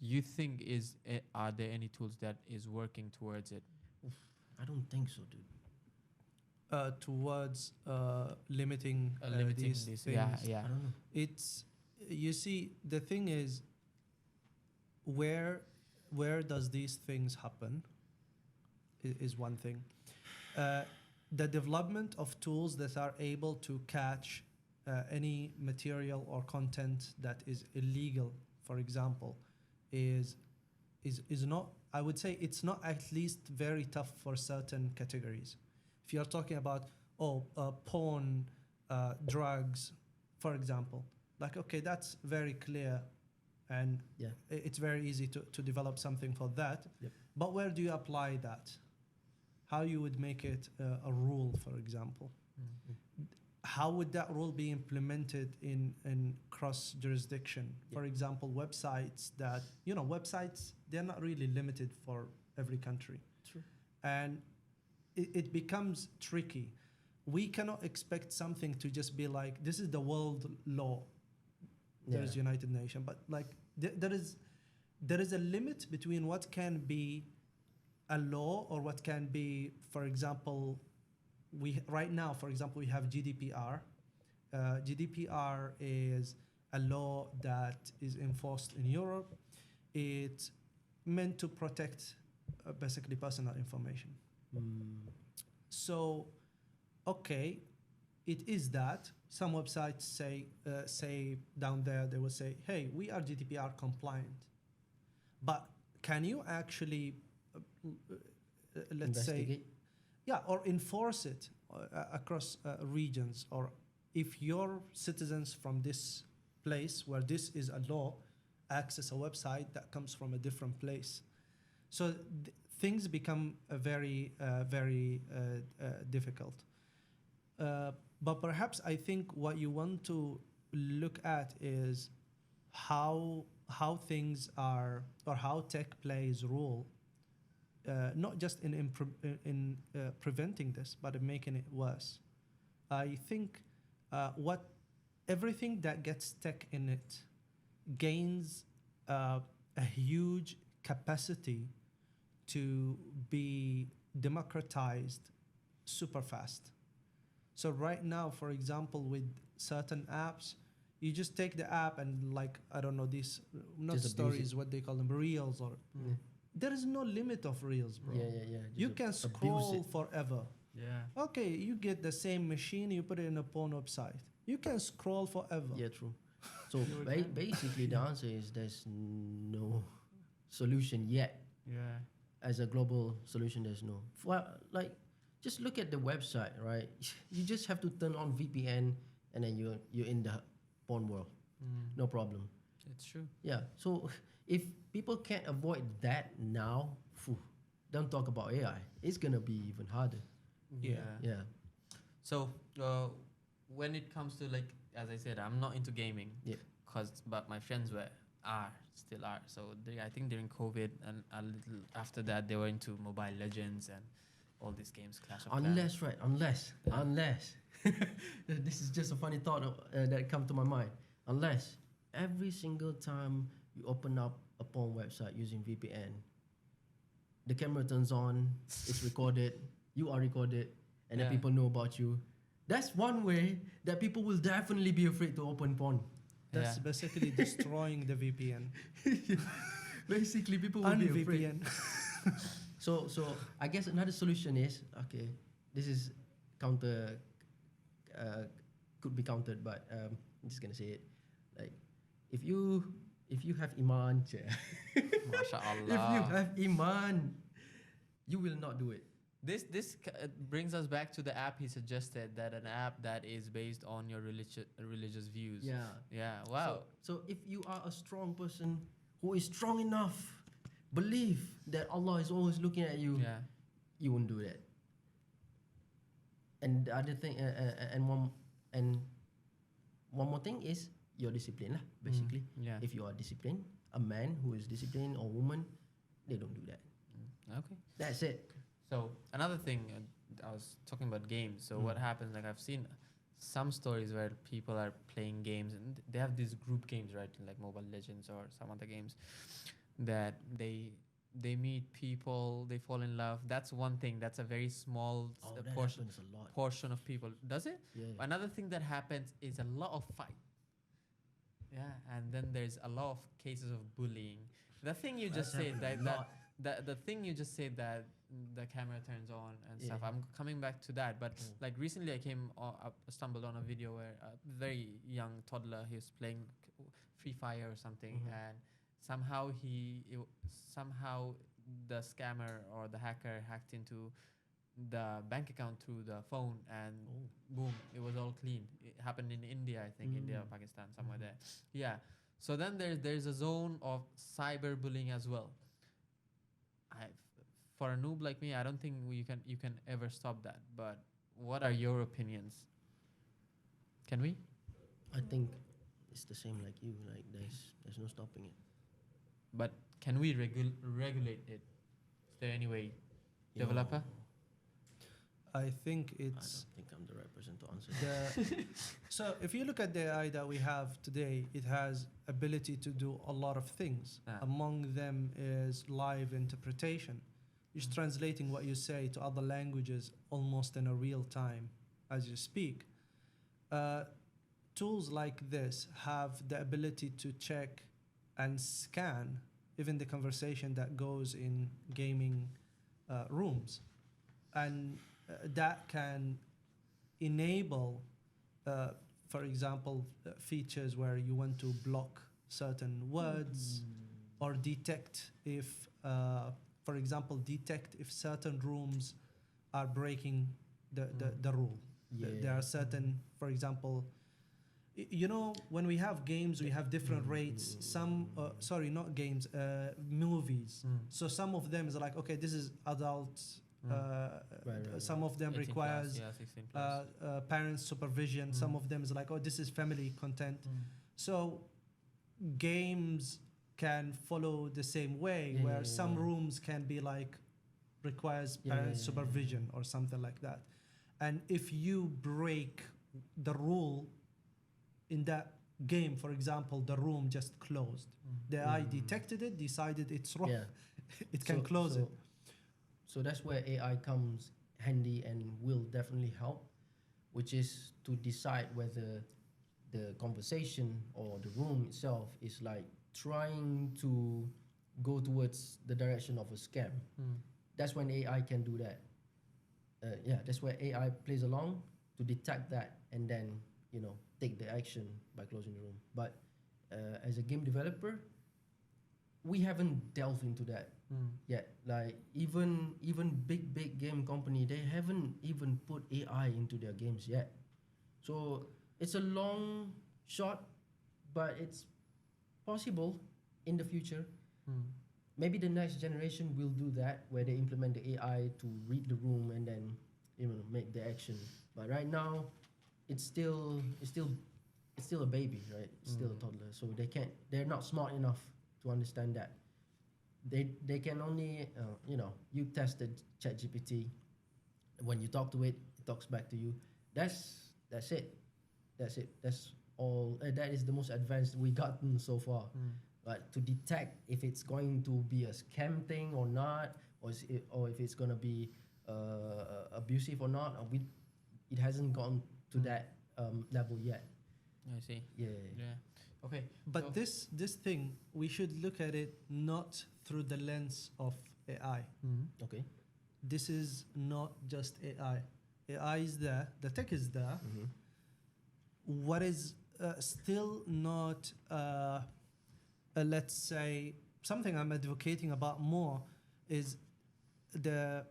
you think are there any tools that is working towards it? I don't think so, dude. Towards limiting, Limiting these this, things. yeah. I don't know. It's, you see, the thing is, where does these things happen is one thing. The development of tools that are able to catch any material or content that is illegal, for example, is not, I would say it's not at least very tough for certain categories. If you're talking about porn, drugs, for example, like, okay, that's very clear, and Yeah. it's very easy to develop something for that. Yep. But where do you apply that? How you would make it a rule, for example? How would that rule be implemented in cross jurisdiction? Yeah. For example, websites that, websites, they're not really limited for every country. True. And it becomes tricky. We cannot expect something to just be like, this is the world law. There's Yeah. United Nations, but like there is a limit between what can be a law or what can be, for example, right now, for example, we have GDPR. GDPR is a law that is enforced in Europe. It's meant to protect basically personal information. So, okay, it is that. Some websites say down there, they will say, hey, we are GDPR compliant. But can you actually, let's say, Investigate. yeah, or enforce it across regions? Or if your citizens from this place where this is a law access a website that comes from a different place. So things become very difficult. But perhaps I think what you want to look at is how things are, or how tech plays role not just in preventing this, but in making it worse. I think what everything that gets tech in it gains a huge capacity to be democratized super fast. So right now, for example, with certain apps, you just take the app and like, I don't know, these not Just abuse stories, it. what they call them, reels, or Yeah. there is no limit of reels, bro. Yeah. You Just can abuse scroll it. forever. Yeah. Okay, you get the same machine, you put it in a porn website. You can scroll forever. Yeah, true. So You would basically, the answer is there's no solution yet. Yeah. As a global solution, there's no. Well, like, just look at the website, right? You just have to turn on VPN, and then you're in the porn world. No problem. It's true. Yeah. So if people can't avoid that now, phew, don't talk about AI. It's gonna be even harder. Yeah. Yeah. So when it comes to, like, as I said, I'm not into gaming. Yeah. But my friends still are. So I think during COVID and a little after that, they were into Mobile Legends and all these games, Clash of Clans. Unless this is just a funny thought that come to my mind. Unless every single time you open up a porn website using VPN, the camera turns on, it's recorded, you are recorded, and then Yeah. people know about you. That's one way that people will definitely be afraid to open porn. That's Yeah. basically destroying the VPN. Basically, people will be afraid. Un-VPN. So I guess another solution is, okay, this is counter, could be countered, but I'm just gonna say it. Like, if you have iman, if you MashaAllah. have iman, you will not do it. This brings us back to the app he suggested, that an app that is based on your religious views. Yeah. Yeah. Wow. So if you are a strong person who is strong enough, believe that Allah is always looking at you, Yeah. you won't do that. And the other thing, and one more thing is your discipline lah. Basically, Yeah. if you are disciplined, a man who is disciplined or woman, they don't do that. Okay. That's it. So another thing, I was talking about games. So what happens? Like, I've seen some stories where people are playing games and they have these group games, right? Like Mobile Legends or some other games, that they meet people, they fall in love. That's one thing. That's a very small That portion happens a lot. portion of people. Does it? Yeah. Another thing that happens is a lot of fight. Yeah, and then there's a lot of cases of bullying. The thing you just That's said, happening a the thing you just said, that the camera turns on and stuff. Yeah. I'm coming back to that, but like recently I stumbled on a video where a very young toddler, he was playing Free Fire or something, and somehow the scammer or the hacker hacked into the bank account through the phone, and boom, it was all clean. It happened in India, I think, India or Pakistan, somewhere there. Yeah. So then there's a zone of cyberbullying as well. For a noob like me, I don't think you can ever stop that. But what are your opinions? Can we? I think it's the same like you. Like there's no stopping it. But can we regulate it? Is there any way? Developer? I think I it's don't think I'm the right person to answer. so if you look at the AI that we have today, it has ability to do a lot of things. Ah. Among them is live interpretation. It's translating what you say to other languages almost in a real time as you speak. Tools like this have the ability to check and scan even the conversation that goes in gaming rooms. And that can enable, for example, features where you want to block certain words or detect if, for example, detect if certain rooms are breaking the rule. There are certain, for example, you know, when we have games, we have different rates. Some, sorry, not games, movies. So some of them is like, okay, this is adult. Some of them 18 requires plus, yeah, 16 plus. parents supervision. Some of them is like, oh, this is family content. So games can follow the same way, where some rooms can be like requires Yeah, parent yeah, yeah, supervision or something like that. And if you break the rule in that game, for example, the room just closed. The AI detected it, decided it's wrong. Yeah. It can close it. So that's where AI comes handy and will definitely help, which is to decide whether the conversation or the room itself is like trying to go towards the direction of a scam. That's when AI can do that. That's where AI plays along to detect that and then take the action by closing the room. But as a game developer, we haven't delved into that yet. Like even big game company, they haven't even put AI into their games yet. So it's a long shot, but it's possible in the future. Maybe the next generation will do that, where they implement the AI to read the room and then make the action. But right now, it's still a baby, right? It's still a toddler, so they're not smart enough to understand that. They can only you tested ChatGPT. When you talk to it, it talks back to you. That's it. That's all. That is the most advanced we gotten so far. But to detect if it's going to be a scam thing or not, or if it's gonna be abusive or not, it hasn't gone to that level yet. I see. Yeah. Okay. But so- this thing, we should look at it not through the lens of AI. Okay. This is not just AI. AI is there, the tech is there. What is still not, let's say, something I'm advocating about more is the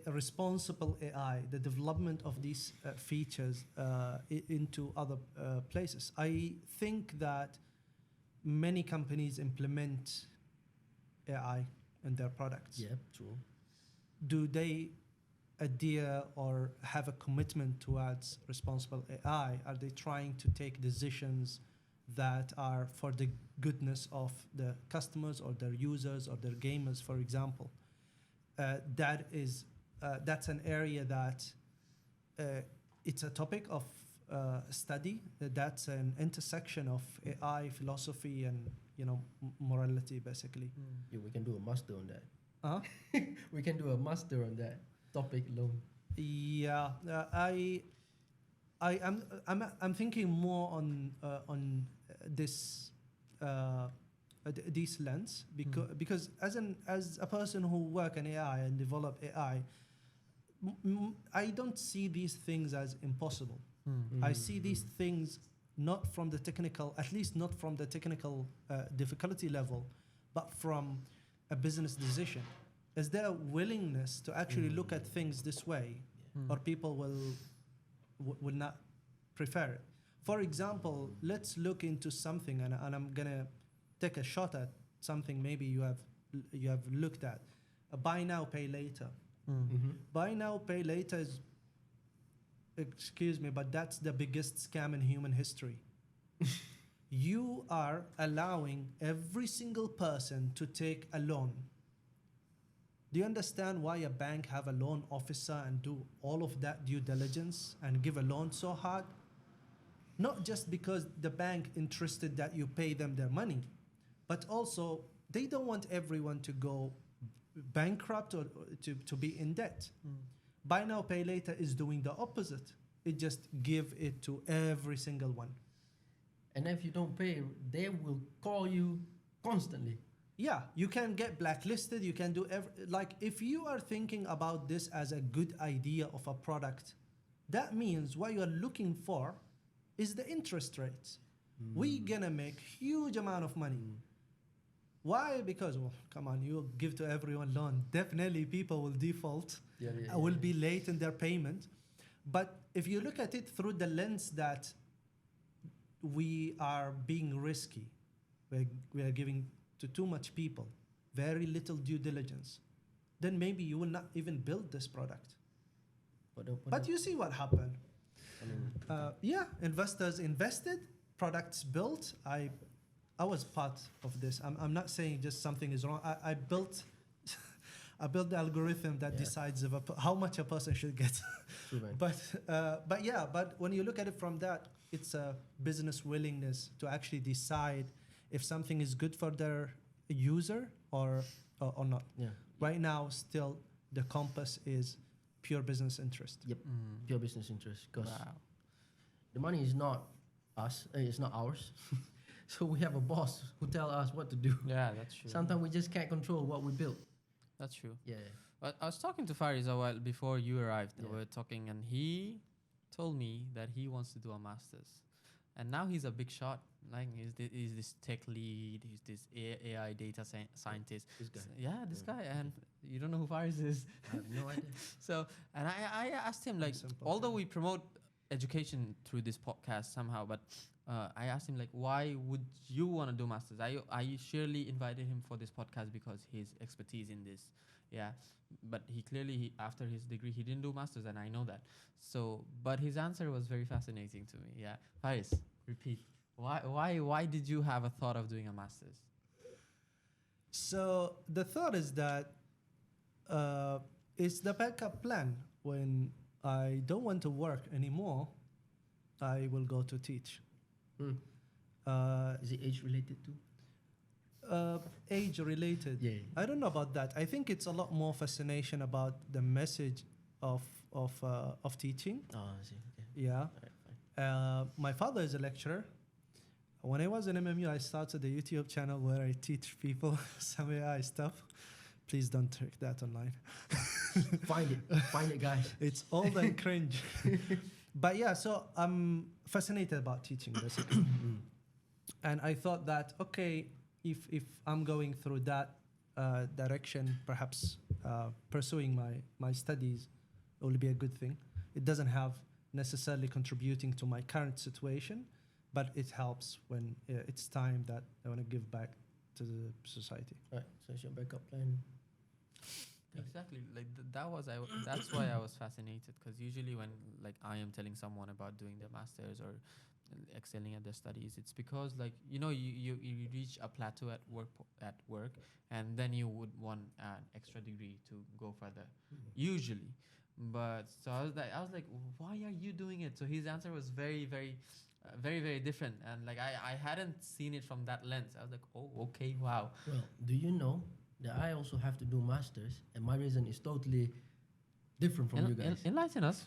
responsible AI, the development of these features into other places. I think that many companies implement AI in their products. Yeah, true. Do they adhere or have a commitment towards responsible AI? Are they trying to take decisions that are for the goodness of the customers or their users or their gamers, for example? That's an area that it's a topic of study. That's an intersection of AI, philosophy, and morality, basically. Yeah, we can do a master on that. Huh? We can do a master on that topic alone. Yeah, I'm thinking more on this this lens because as a person who work in AI and develop AI, I don't see these things as impossible. I see these things not from the technical, at least not from the technical difficulty level, but from a business decision. Is there a willingness to actually look at things this way, or people will not prefer it? For example, let's look into something, and I'm gonna take a shot at something maybe you have looked at. Buy now, pay later. Buy now, pay later is, excuse me, but that's the biggest scam in human history. You are allowing every single person to take a loan. Do you understand why a bank have a loan officer and do all of that due diligence and give a loan so hard? Not just because the bank interested that you pay them their money, but also they don't want everyone to go bankrupt or to be in debt. Buy now, pay later is doing the opposite. It just give it to every single one. And if you don't pay, they will call you constantly. Yeah, you can get blacklisted. You can do like if you are thinking about this as a good idea of a product, that means what you are looking for is the interest rates. We're gonna make huge amount of money. Why? Because, well, come on, you give to everyone loan. Definitely people will default, will be late in their payment. But if you look at it through the lens that we are being risky, we are giving to too much people, very little due diligence, then maybe you will not even build this product. But you see what happened. Investors invested, products built. I was part of this. I'm not saying just something is wrong. I built I built the algorithm that Yeah. decides if how much a person should get. True, man. But when you look at it from that, it's a business willingness to actually decide if something is good for their user or not. Yeah. Right now, still the compass is pure business interest. Yep. Mm. Pure business interest. Because Wow. the money is not us. It's not ours. So we have a boss who tell us what to do. Yeah, that's true. Sometimes we just can't control what we built. That's true. Yeah. But I was talking to Faris a while before you arrived. Yeah. We were talking, and he told me that he wants to do a master's, and now he's a big shot. Like he's this tech lead. He's this AI data scientist. This guy. Yeah, this Yeah. guy, and you don't know who Faris is. I have no idea. So, and I asked him like, Simple, although yeah. we promote education through this podcast somehow, but I asked him like, why would you want to do masters? I surely invited him for this podcast because his expertise in this, yeah. But he clearly after his degree he didn't do masters, and I know that. So, but his answer was very fascinating to me. Yeah, Faris, repeat. Why did you have a thought of doing a masters? So the thought is that it's the backup plan. When I don't want to work anymore, I will go to teach. Hmm. Is it age related too? Age related. Yeah. I don't know about that. I think it's a lot more fascination about the message of teaching. Oh, I see. Okay. Yeah. Alright, fine. My father is a lecturer. When I was in MMU, I started a YouTube channel where I teach people some AI stuff. Please don't take that online. Find it, guys. It's old and cringe. But yeah, so I'm fascinated about teaching basically. And I thought that, okay, if I'm going through that direction, perhaps pursuing my studies will be a good thing. It doesn't have necessarily contributing to my current situation, but it helps when it's time that I want to give back to the society. Right. So it's your backup plan. Exactly. Like that's why I was fascinated, because usually when like I am telling someone about doing their masters or excelling at their studies, it's because like you reach a plateau at work and then you would want an extra degree to go further usually. But so I was like, why are you doing it? So his answer was very different, and like I hadn't seen it from that lens. I was like, oh, okay, wow. Well, do you know that I also have to do masters, and my reason is totally different from you guys. Enlighten us.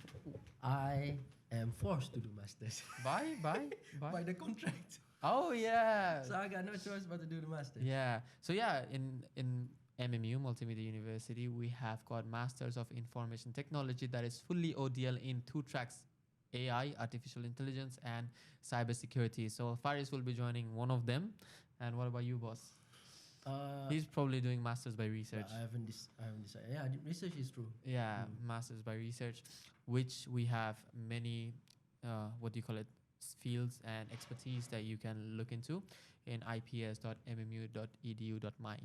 I am forced to do masters By by the contract. Oh yeah. So I got no choice but to do the masters. Yeah. So yeah, in MMU Multimedia University, we have got Masters of Information Technology that is fully ODL in 2 tracks: AI, artificial intelligence, and cybersecurity. So Faris will be joining one of them. And what about you, boss? He's probably doing masters by research. I haven't decided. Yeah, research is true. Yeah, masters by research, which we have many, fields and expertise that you can look into in ips.mmu.edu.my.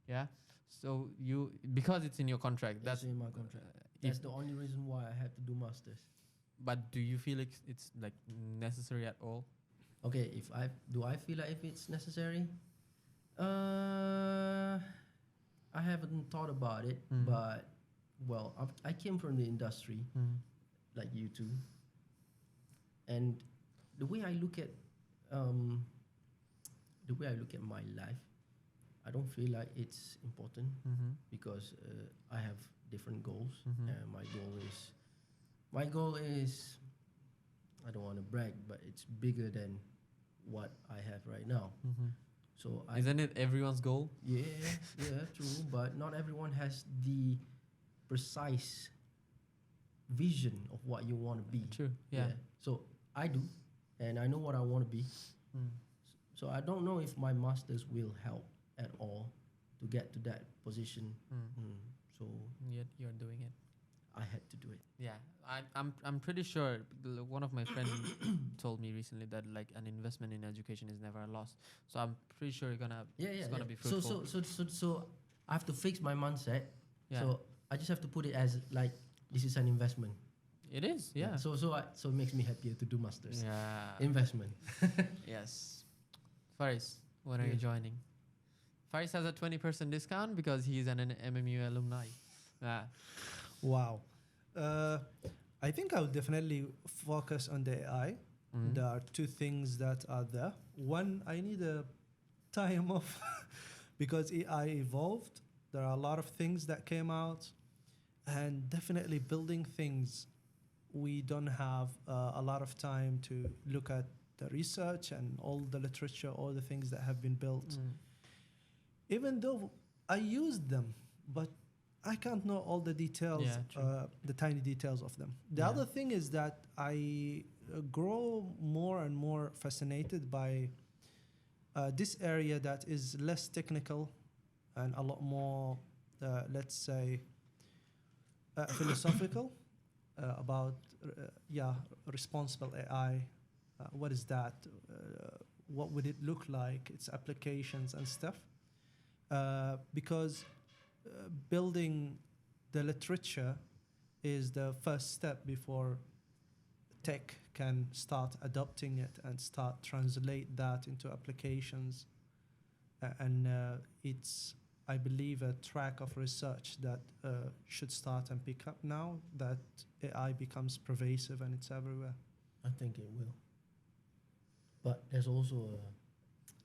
Yeah. So because it's in your contract, That's in my contract. if- That's the only reason why I had to do masters. But do you feel it's like necessary at all? Okay, I feel like if it's necessary? I haven't thought about it, but well, I came from the industry like you two, and the way I look at my life, I don't feel like it's important because I have different goals, and my goal is I don't want to brag, but it's bigger than what I have right now. So Isn't it everyone's goal? yeah, true, but not everyone has the precise vision of what you want to be. True. Yeah. So I do, and I know what I want to be. So I don't know if my masters will help at all to get to that position. So Yet you're doing it. I had to do it. Yeah, I'm pretty sure. One of my friends told me recently that like an investment in education is never a loss. So I'm pretty sure it's gonna be fruitful. So I have to fix my mindset. Yeah. So I just have to put it as like this is an investment. It is. Yeah. So it makes me happier to do masters. Yeah. Investment. Yes. Faris, when are you Yeah. joining? Faris has a 20% discount because he's an MMU alumni. Ah. Wow. I think I would definitely focus on the AI. Mhm. There are two things that are there. One, I need a time off because AI evolved. There are a lot of things that came out, and definitely building things. We don't have a lot of time to look at the research and all the literature, all the things that have been built. Mm. Even though I used them, but I can't know all the details, Yeah, true. the tiny details of them. The Yeah. other thing is that I grow more and more fascinated by this area that is less technical and a lot more, let's say, philosophical about, responsible AI. What is that? What would it look like? Its applications and stuff. Because building the literature is the first step before tech can start adopting it and start translate that into applications. And it's, I believe, a track of research that should start and pick up now that AI becomes pervasive and it's everywhere. I think it will. But there's also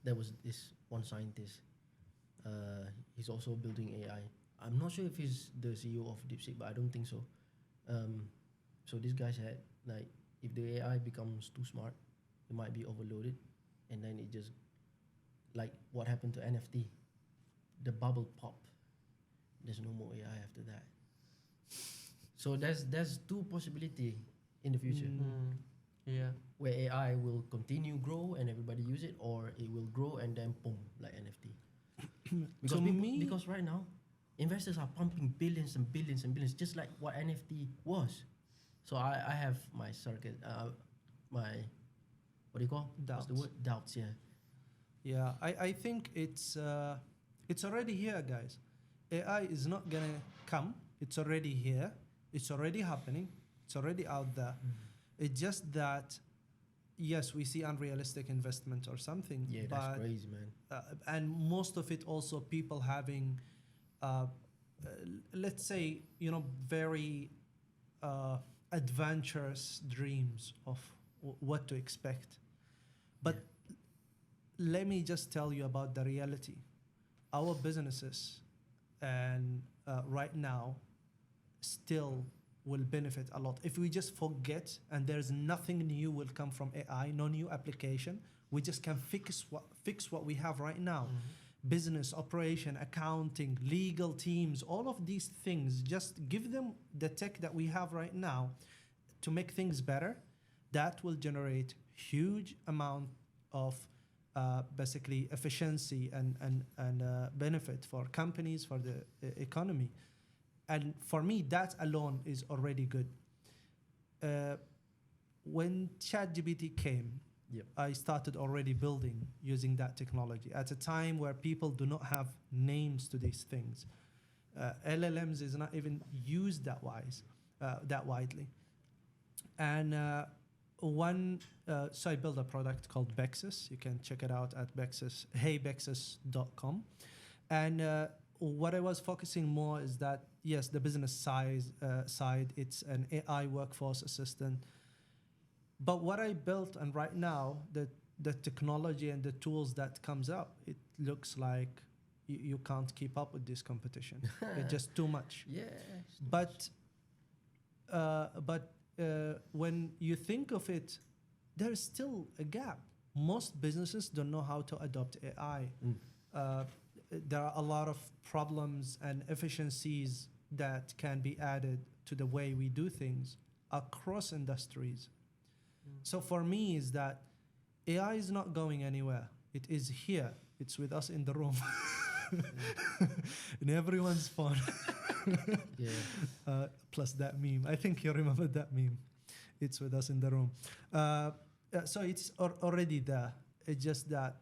there was this one scientist. He's also building AI. I'm not sure if he's the CEO of DeepSeek, but I don't think so. So this guy said, like, if the AI becomes too smart, it might be overloaded, and then it just, like what happened to NFT, the bubble pop. There's no more AI after that. So there's two possibility in the future. Mm. Yeah. Where AI will continue grow and everybody use it, or it will grow and then boom, like NFT. Because because right now, investors are pumping billions and billions and billions, just like what NFT was. So I have my circuit, my, what do you call? What's the Doubts. word? Doubts, yeah. Yeah, I think it's already here, guys. AI is not gonna come. It's already here. It's already happening. It's already out there. It's just that, yes, we see unrealistic investment or something. Yeah, but that's crazy, man. and most of it also people having, let's say, very adventurous dreams of what to expect. But let me just tell you about the reality. Our businesses and right now still will benefit a lot. If we just forget and there's nothing new will come from AI, no new application, we just can fix what we have right now. Business, operation, accounting, legal teams, all of these things, just give them the tech that we have right now to make things better. That will generate huge amount of basically efficiency and benefit for companies, for the economy. And for me, that alone is already good. When ChatGPT came, Yep. I started already building using that technology at a time where people do not have names to these things. LLMs is not even used that widely. And so I built a product called Bexus. You can check it out at Bexus, heybexus.com. And what I was focusing more is that, yes, the business side, it's an AI workforce assistant. But what I built, and right now, the technology and the tools that comes up, it looks like you can't keep up with this competition. It's just too much. Yeah. But when you think of it, there's still a gap. Most businesses don't know how to adopt AI. There are a lot of problems and efficiencies that can be added to the way we do things across industries. So for me is that AI is not going anywhere. It is here. It's with us in the room. In everyone's phone. Yeah. Plus that meme. I think you remember that meme. It's with us in the room. So it's already there. It's just that,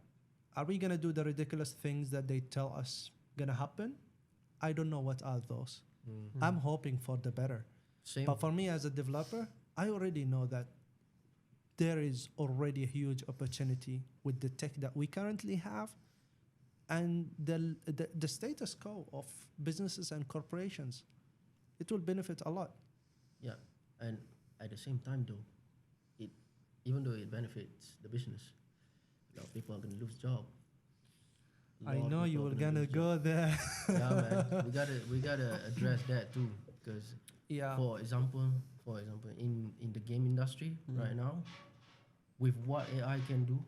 are we going to do the ridiculous things that they tell us going to happen? I don't know what are those. I'm hoping for the better. Same. But for me as a developer, I already know that there is already a huge opportunity with the tech that we currently have and the status quo of businesses and corporations, it will benefit a lot. Yeah, and at the same time, though, it even though it benefits the business, a lot of people are gonna lose job. I know you were gonna go there. Yeah, man, we gotta address that too, because Yeah. for example, in the game industry right now, with what AI can do,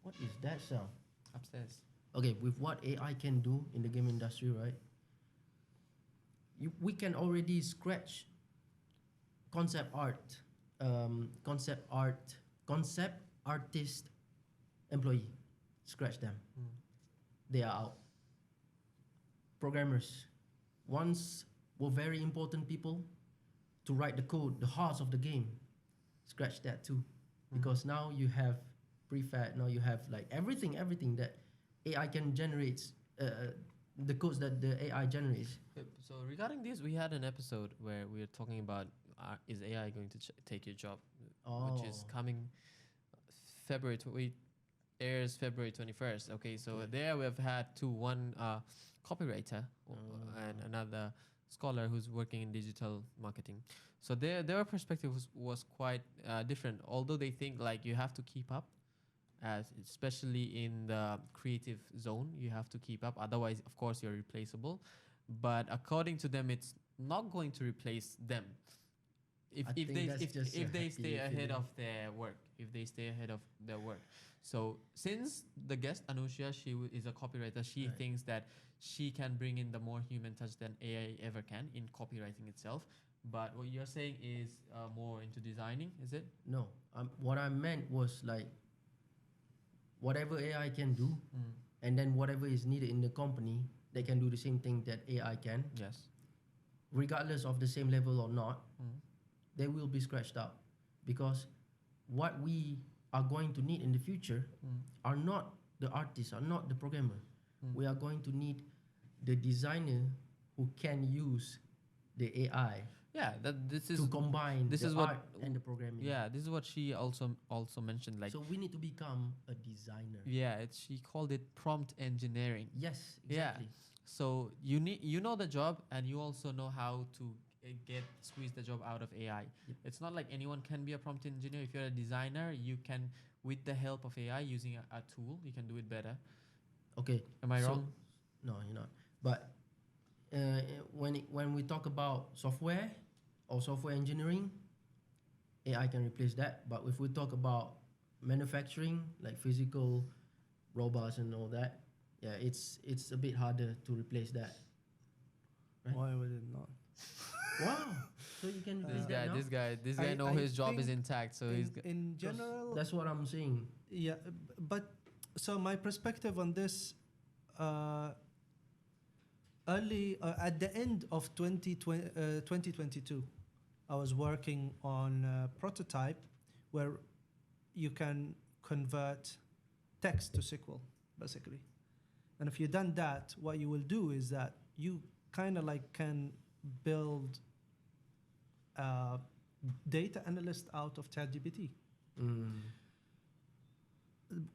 what is that sound? Upstairs. Okay, with what AI can do in the game industry, right? We can already scratch concept art, concept artist employee, scratch them. They are out. Programmers, once were very important people to write the code, the heart of the game, scratch that too, because now you have prefab, now you have like everything that AI can generate, the codes that the AI generates. So regarding this, we had an episode where we were talking about is AI going to take your job, which is coming airs February 21st. Okay, so there we've had one copywriter and another scholar who's working in digital marketing. So their perspective was quite different. Although they think like you have to keep up, especially in the creative zone, you have to keep up. Otherwise, of course, you're replaceable. But according to them, it's not going to replace them. If they stay ahead of their work, So since the guest Anusha, she is a copywriter, she thinks that she can bring in the more human touch than AI ever can in copywriting itself. But what you're saying is more into designing, is it? No, what I meant was like whatever AI can do, and then whatever is needed in the company, they can do the same thing that AI can. Yes. Regardless of the same level or not, they will be scratched out, because what we are going to need in the future are not the artists, are not the programmer. We are going to need the designer who can use the AI. Yeah, this is to combine this the is what art and the programming. Yeah, this is what she also mentioned. Like, so we need to become a designer. yeah, she called it prompt engineering. Yes, Yeah. exactly. So you know the job, and you also know how to squeeze the job out of AI. Yep. It's not like anyone can be a prompt engineer. If you're a designer, you can, with the help of AI, using a tool, you can do it better. Okay. Am I wrong? No, you're not. But when we talk about software or software engineering, AI can replace that. But if we talk about manufacturing, like physical robots and all that, yeah, it's a bit harder to replace that. Right? Why would it not? Wow. So you can replace that now? This guy know I his job is think intact. So he's in general. That's what I'm saying. Yeah, but so my perspective on this, at the end of 2022, I was working on a prototype where you can convert text to SQL, basically. And if you've done that, what you will do is that you kind of like can build a data analyst out of ChatGPT.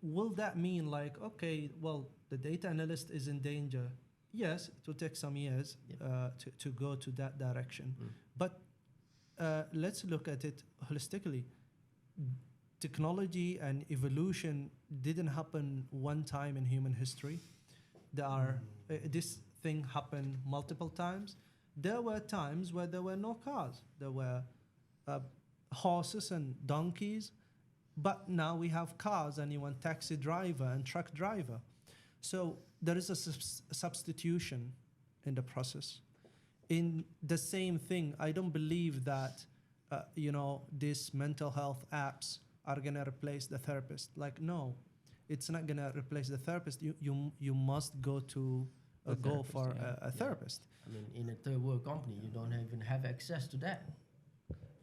Will that mean like, okay, well, the data analyst is in danger? Yes, it will take some years to go to that direction. But let's look at it holistically. Technology and evolution didn't happen one time in human history. This thing happened multiple times. There were times where there were no cars. There were horses and donkeys. But now we have cars, and you want taxi driver and truck driver. So there is a substitution in the process. In the same thing, I don't believe that these mental health apps are gonna replace the therapist. Like, no, it's not gonna replace the therapist. You must go to for a therapist. I mean, in a third world company, you don't even have access to that.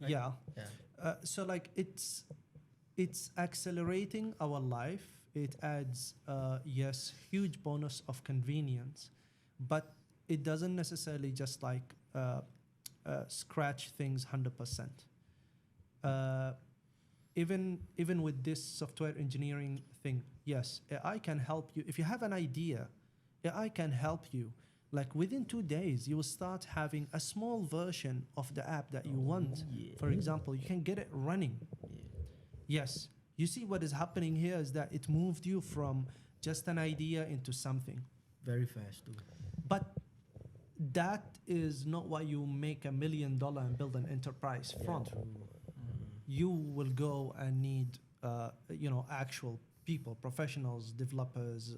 Right? Yeah. Yeah. So like it's accelerating our life. It adds huge bonus of convenience, but it doesn't necessarily just like scratch things 100%. even with this software engineering thing, yes, AI can help you. If you have an idea, AI can help you. Like within 2 days, you will start having a small version of the app that you want. yeah. For example, you can get it running. Yes. You see what is happening here is that it moved you from just an idea into something. Very fast too. But that is not what you make $1 million and build an enterprise from. True. You will go and need, actual people, professionals, developers,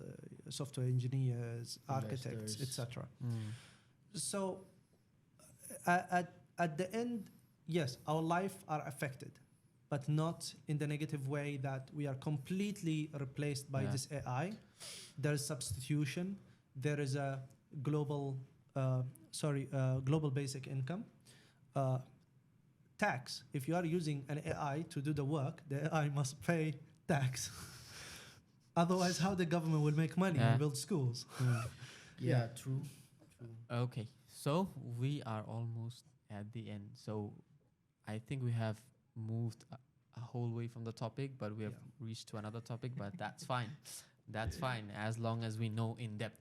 software engineers, architects, Investors. etc. So at the end, yes, our life are affected, but not in the negative way that we are completely replaced by this AI. There is substitution. There is a global basic income. Tax. If you are using an AI to do the work, the AI must pay tax. Otherwise, how the government will make money and build schools? Yeah, true. Okay, so we are almost at the end. So I think we have moved a whole way from the topic, but we have reached to another topic, but that's fine. That's fine, as long as we know in depth.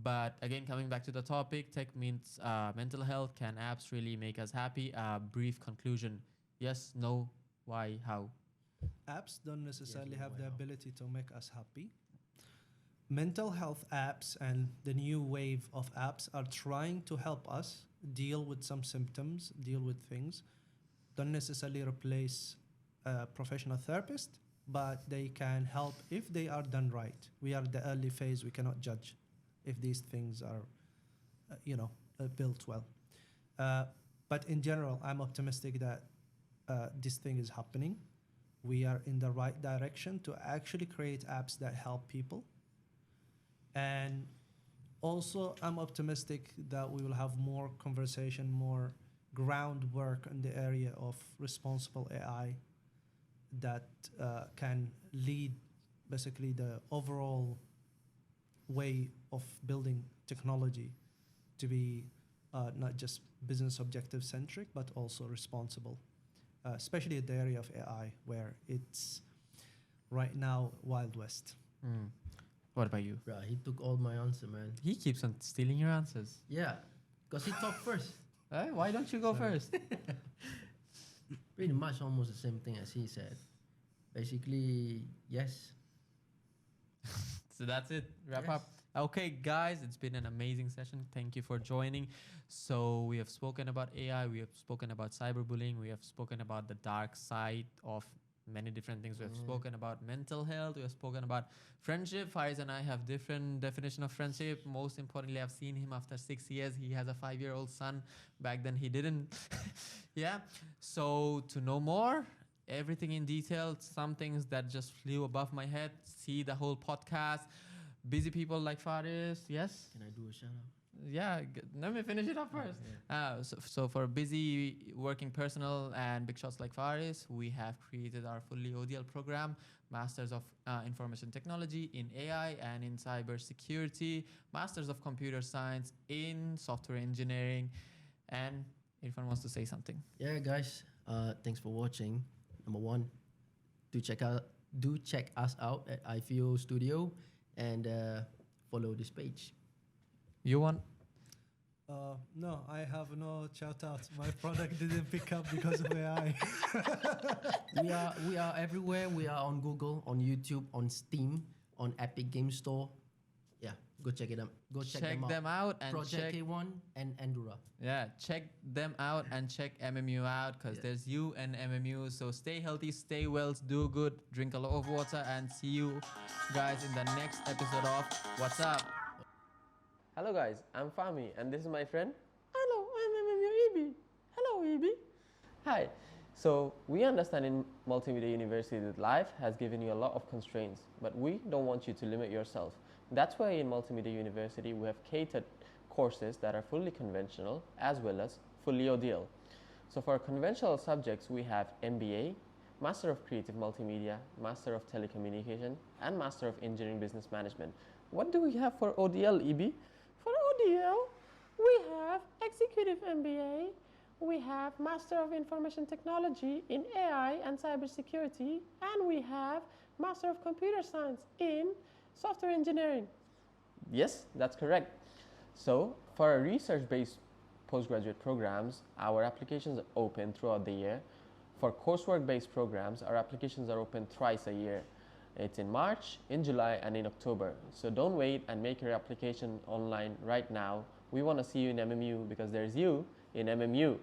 But again, coming back to the topic, tech means mental health. Can apps really make us happy? Brief conclusion. Yes, no, why, how? Apps don't necessarily Yes, have the wow. ability to make us happy. Mental health apps and the new wave of apps are trying to help us deal with some symptoms, deal with things. Don't necessarily replace a professional therapist, but they can help if they are done right. We are at the early phase. We cannot judge if these things are, built well. But in general, I'm optimistic that this thing is happening. We are in the right direction to actually create apps that help people. And also, I'm optimistic that we will have more conversation, more groundwork in the area of responsible AI that can lead basically the overall way of building technology to be not just business objective centric, but also responsible, especially in the area of AI, where it's right now Wild West. What about you? Right, he took all my answer, man. He keeps on stealing your answers. Yeah, because he talked first. Why don't you go Sorry. first? Pretty much almost the same thing as he said. Basically, yes. So that's it. Wrap Yes. up. Okay, guys, it's been an amazing session. Thank you for joining. So we have spoken about AI. We have spoken about cyberbullying. We have spoken about the dark side of many different things. We have spoken about mental health. We have spoken about friendship. Faiz and I have different definition of friendship. Most importantly, I've seen him after 6 years. He has a 5-year-old son. Back then he didn't. Yeah. So to know more, everything in detail, some things that just flew above my head, see the whole podcast. Busy people like Faris, yes? Can I do a shout out? Yeah, let me finish it up first. So for busy working personal and big shots like Faris, we have created our fully ODL program, Masters of Information Technology in AI and in Cybersecurity, Masters of Computer Science in Software Engineering. And Irfan wants to say something. Yeah, guys. Thanks for watching. Number one, do check us out at iFeel Studio and follow this page. You want? No, I have no shout out. My product didn't pick up because of AI. We are everywhere. We are on Google, on YouTube, on Steam, on Epic Game Store. Yeah, go check it out. Go check them out. and Project check. K1 and Andorra. Yeah, check them out and check MMU out because Yeah. there's you and MMU. So stay healthy, stay well, do good, drink a lot of water, and see you guys in the next episode of What's Up. Hello guys, I'm Fami and this is my friend. Hello, I'm MMU EB. Hello EB. Hi. So we understand in Multimedia University that life has given you a lot of constraints, but we don't want you to limit yourself. That's why in Multimedia University we have catered courses that are fully conventional as well as fully ODL. So for conventional subjects we have MBA, Master of Creative Multimedia, Master of Telecommunication, and Master of Engineering Business Management. What do we have for ODL, EB? For ODL, we have Executive MBA, we have Master of Information Technology in AI and Cybersecurity, and we have Master of Computer Science in Software Engineering. Yes, that's correct. So for our research-based postgraduate programs, our applications are open throughout the year. For coursework-based programs, our applications are open thrice a year. It's in March, in July, and in October. So don't wait and make your application online right now. We want to see you in MMU because there's you in MMU.